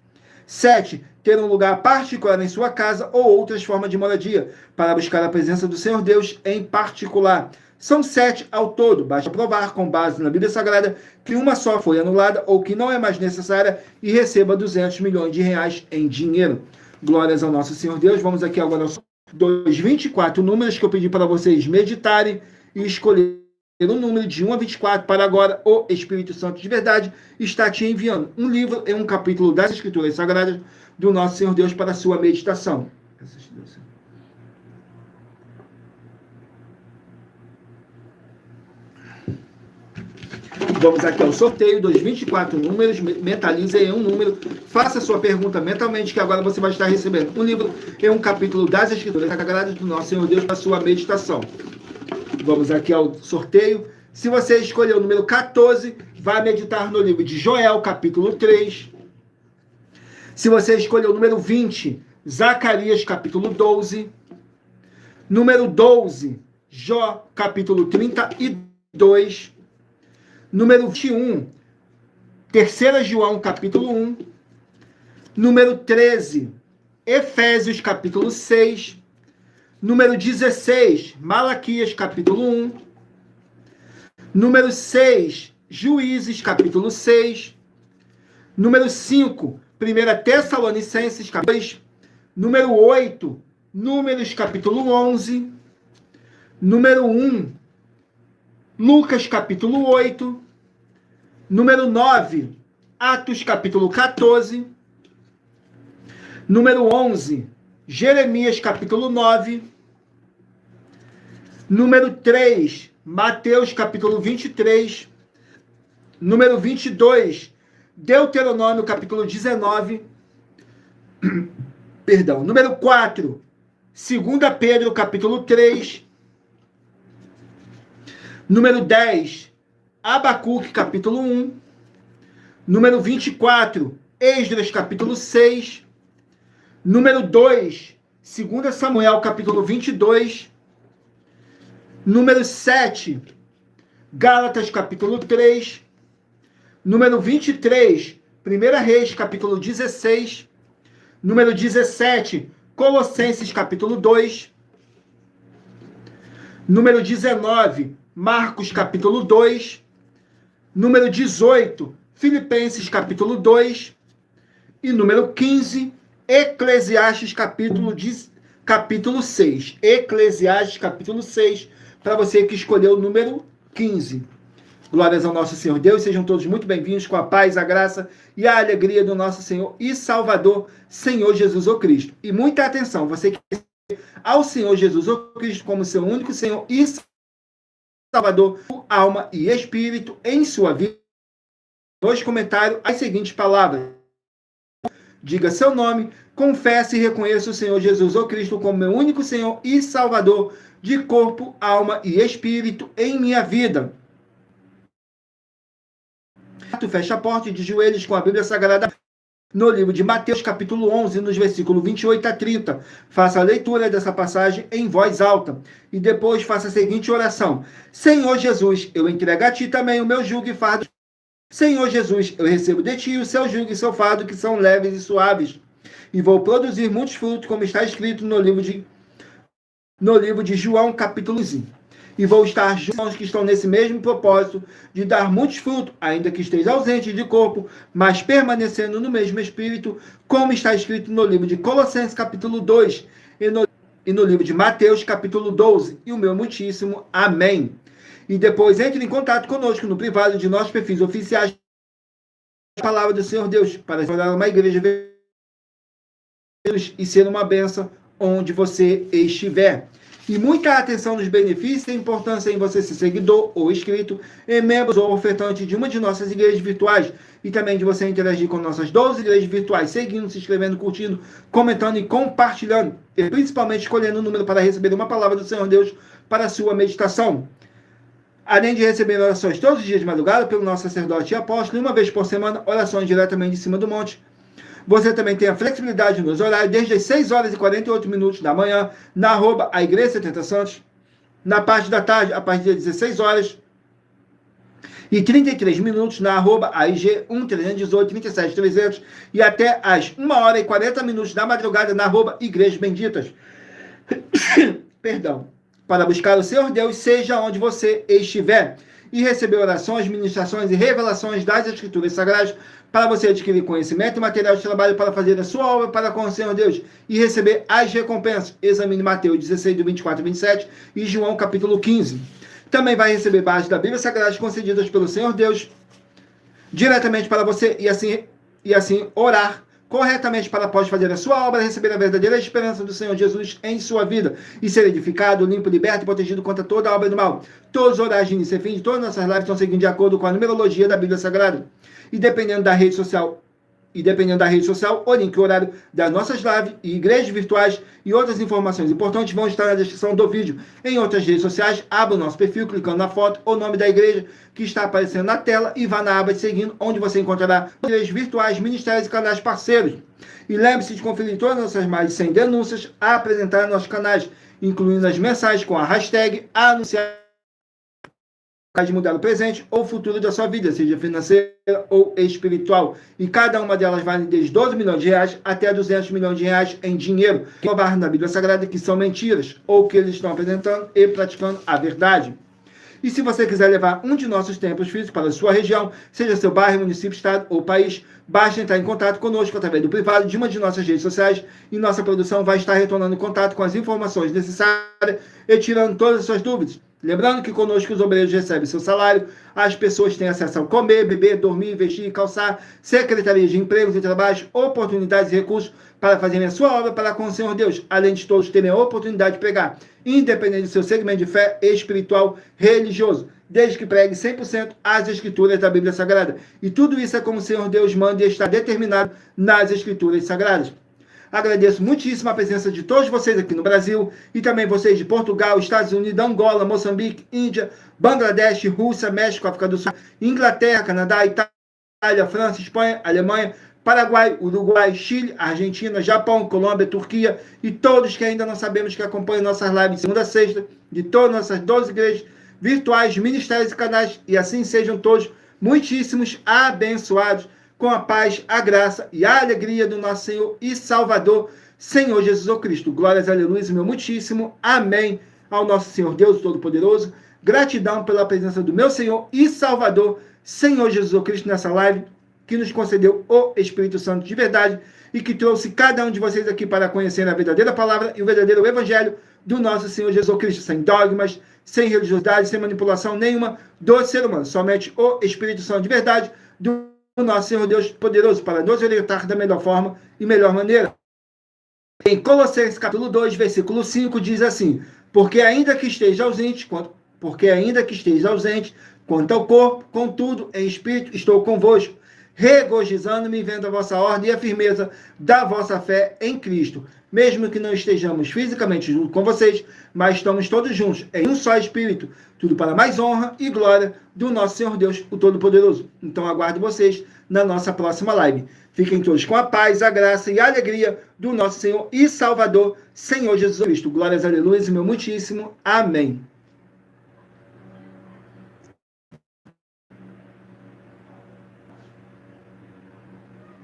7. Ter um lugar particular em sua casa ou outras formas de moradia, para buscar a presença do Senhor Deus em particular. São 7 ao todo. Basta provar, com base na Bíblia Sagrada, que uma só foi anulada ou que não é mais necessária e receba 200 milhões de reais em dinheiro. Glórias ao nosso Senhor Deus. Vamos aqui agora aos 24 números que eu pedi para vocês meditarem e escolher pelo número de 1 a 24, para agora o Espírito Santo de verdade está te enviando um livro e um capítulo das Escrituras Sagradas do nosso Senhor Deus para a sua meditação. Vamos aqui ao sorteio dos 24 números, mentalize aí um número, faça sua pergunta mentalmente, que agora você vai estar recebendo um livro e um capítulo das Escrituras Sagradas do nosso Senhor Deus para a sua meditação. Vamos aqui ao sorteio. Se você escolher o número 14, vai meditar no livro de Joel, capítulo 3. Se você escolher o número 20, Zacarias, capítulo 12. Número 12, Jó, capítulo 32. Número 21, 3 João, capítulo 1. Número 13, Efésios, capítulo 6. Número 16, Malaquias, capítulo 1. Número 6, Juízes, capítulo 6. Número 5, 1 Tessalonicenses, capítulo 2. Número 8, Números, capítulo 11. Número 1, Lucas, capítulo 8. Número 9, Atos, capítulo 14. Número 11, Jeremias, capítulo 9. Número 3, Mateus, capítulo 23. Número 22, Deuteronômio, capítulo 19. Perdão. Número 4, 2 Pedro, capítulo 3. Número 10, Abacuque, capítulo 1. Número 24, Esdras, capítulo 6. Número 2, 2 Samuel, capítulo 22. Número 7, Gálatas, capítulo 3. Número 23, 1 Reis, capítulo 16. Número 17, Colossenses, capítulo 2. Número 19, Marcos, capítulo 2. Número 18, Filipenses, capítulo 2. E número 15, Eclesiastes, capítulo 6. Eclesiastes, capítulo 6, para você que escolheu o número 15. Glórias ao nosso Senhor Deus, sejam todos muito bem-vindos com a paz, a graça e a alegria do nosso Senhor e Salvador, Senhor Jesus o Cristo. E muita atenção, você que ao Senhor Jesus o Cristo como seu único Senhor e Salvador, alma e espírito em sua vida. Nos comentários as seguintes palavras: diga seu nome, confesse e reconheça o Senhor Jesus o Cristo como meu único Senhor e Salvador de corpo, alma e espírito em minha vida. Fecha a porta de joelhos com a Bíblia Sagrada no livro de Mateus, capítulo 11, nos versículos 28 a 30. Faça a leitura dessa passagem em voz alta. E depois faça a seguinte oração: Senhor Jesus, eu entrego a Ti também o meu jugo e fardo. Senhor Jesus, eu recebo de Ti o seu jugo e seu fardo, que são leves e suaves. E vou produzir muitos frutos, como está escrito no livro de João, capítulo 5. E vou estar junto aos que estão nesse mesmo propósito de dar muitos frutos, ainda que esteja ausente de corpo, mas permanecendo no mesmo espírito, como está escrito no livro de Colossenses, capítulo 2, e no livro de Mateus, capítulo 12. E o meu muitíssimo amém. E depois entre em contato conosco no privado de nossos perfis oficiais, a palavra do Senhor Deus, para tornar uma igreja e ser uma bênção onde você estiver. E muita atenção nos benefícios e a importância em você ser seguidor ou inscrito, e membros ou ofertante de uma de nossas igrejas virtuais, e também de você interagir com nossas 12 igrejas virtuais, seguindo, se inscrevendo, curtindo, comentando e compartilhando, e principalmente escolhendo o número para receber uma palavra do Senhor Deus para a sua meditação. Além de receber orações todos os dias de madrugada pelo nosso sacerdote e apóstolo, e uma vez por semana, orações diretamente de cima do monte. Você também tem a flexibilidade nos horários, desde as 6 horas e 48 minutos da manhã, na @ a Igreja 70 Santos, na parte da tarde, a partir das 16 horas e 33 minutos, na @ AIG 1318 37 300, e até as 1 hora e 40 minutos da madrugada, na @ Igrejas Benditas. Perdão. Para buscar o Senhor Deus, seja onde você estiver, e receber orações, ministrações e revelações das Escrituras Sagradas, para você adquirir conhecimento e material de trabalho para fazer a sua obra para com o Senhor Deus e receber as recompensas. Examine Mateus 16, do 24 ao 27 e João capítulo 15. Também vai receber bases da Bíblia Sagrada concedidas pelo Senhor Deus diretamente para você e assim orar corretamente para após fazer a sua obra, receber a verdadeira esperança do Senhor Jesus em sua vida e ser edificado, limpo, liberto e protegido contra toda a obra do mal. Todos os horários de início e fim de todas as nossas lives estão seguindo de acordo com a numerologia da Bíblia Sagrada. E dependendo da rede social, o link e o horário das nossas lives e igrejas virtuais e outras informações importantes vão estar na descrição do vídeo. Em outras redes sociais, abra o nosso perfil clicando na foto ou nome da igreja que está aparecendo na tela e vá na aba de seguindo, onde você encontrará igrejas virtuais, ministérios e canais parceiros. E lembre-se de conferir todas as nossas mais de 100 denúncias a apresentar nos nossos canais, incluindo as mensagens com a hashtag anunciar de mudar o presente ou futuro da sua vida, seja financeira ou espiritual. E cada uma delas vale desde 12 milhões de reais até 200 milhões de reais em dinheiro. Provar na Bíblia Sagrada que são mentiras ou que eles estão apresentando e praticando a verdade. E se você quiser levar um de nossos templos físicos para a sua região, seja seu bairro, município, estado ou país, basta entrar em contato conosco através do privado de uma de nossas redes sociais e nossa produção vai estar retornando em contato com as informações necessárias e tirando todas as suas dúvidas. Lembrando que conosco os obreiros recebem seu salário, as pessoas têm acesso a comer, beber, dormir, vestir e calçar, secretaria de empregos e trabalhos, oportunidades e recursos para fazerem a sua obra para com o Senhor Deus, além de todos terem a oportunidade de pregar, independente do seu segmento de fé espiritual religioso, desde que pregue 100% as Escrituras da Bíblia Sagrada. E tudo isso é como o Senhor Deus manda e está determinado nas Escrituras Sagradas. Agradeço muitíssimo a presença de todos vocês aqui no Brasil e também vocês de Portugal, Estados Unidos, Angola, Moçambique, Índia, Bangladesh, Rússia, México, África do Sul, Inglaterra, Canadá, Itália, França, Espanha, Alemanha, Paraguai, Uruguai, Chile, Argentina, Japão, Colômbia, Turquia e todos que ainda não sabemos que acompanham nossas lives de segunda a sexta, de todas nossas 12 igrejas virtuais, ministérios e canais, e assim sejam todos muitíssimos abençoados com a paz, a graça e a alegria do nosso Senhor e Salvador, Senhor Jesus Cristo. Glórias, aleluia, meu muitíssimo amém ao nosso Senhor Deus Todo-Poderoso. Gratidão pela presença do meu Senhor e Salvador, Senhor Jesus Cristo, nessa live, que nos concedeu o Espírito Santo de verdade e que trouxe cada um de vocês aqui para conhecer a verdadeira palavra e o verdadeiro evangelho do nosso Senhor Jesus Cristo, sem dogmas, sem religiosidade, sem manipulação nenhuma do ser humano. Somente o Espírito Santo de verdade do nosso Senhor Deus poderoso para nos orientar da melhor forma e melhor maneira. Em Colossenses capítulo 2, versículo 5, diz assim: porque ainda que esteja ausente, quanto ao corpo, contudo, em espírito estou convosco, regozijando-me vendo a vossa ordem e a firmeza da vossa fé em Cristo. Mesmo que não estejamos fisicamente junto com vocês, mas estamos todos juntos em um só Espírito, tudo para mais honra e glória do nosso Senhor Deus, o Todo-Poderoso. Então aguardo vocês na nossa próxima live. Fiquem todos com a paz, a graça e a alegria do nosso Senhor e Salvador, Senhor Jesus Cristo. Glórias, aleluia, meu muitíssimo amém.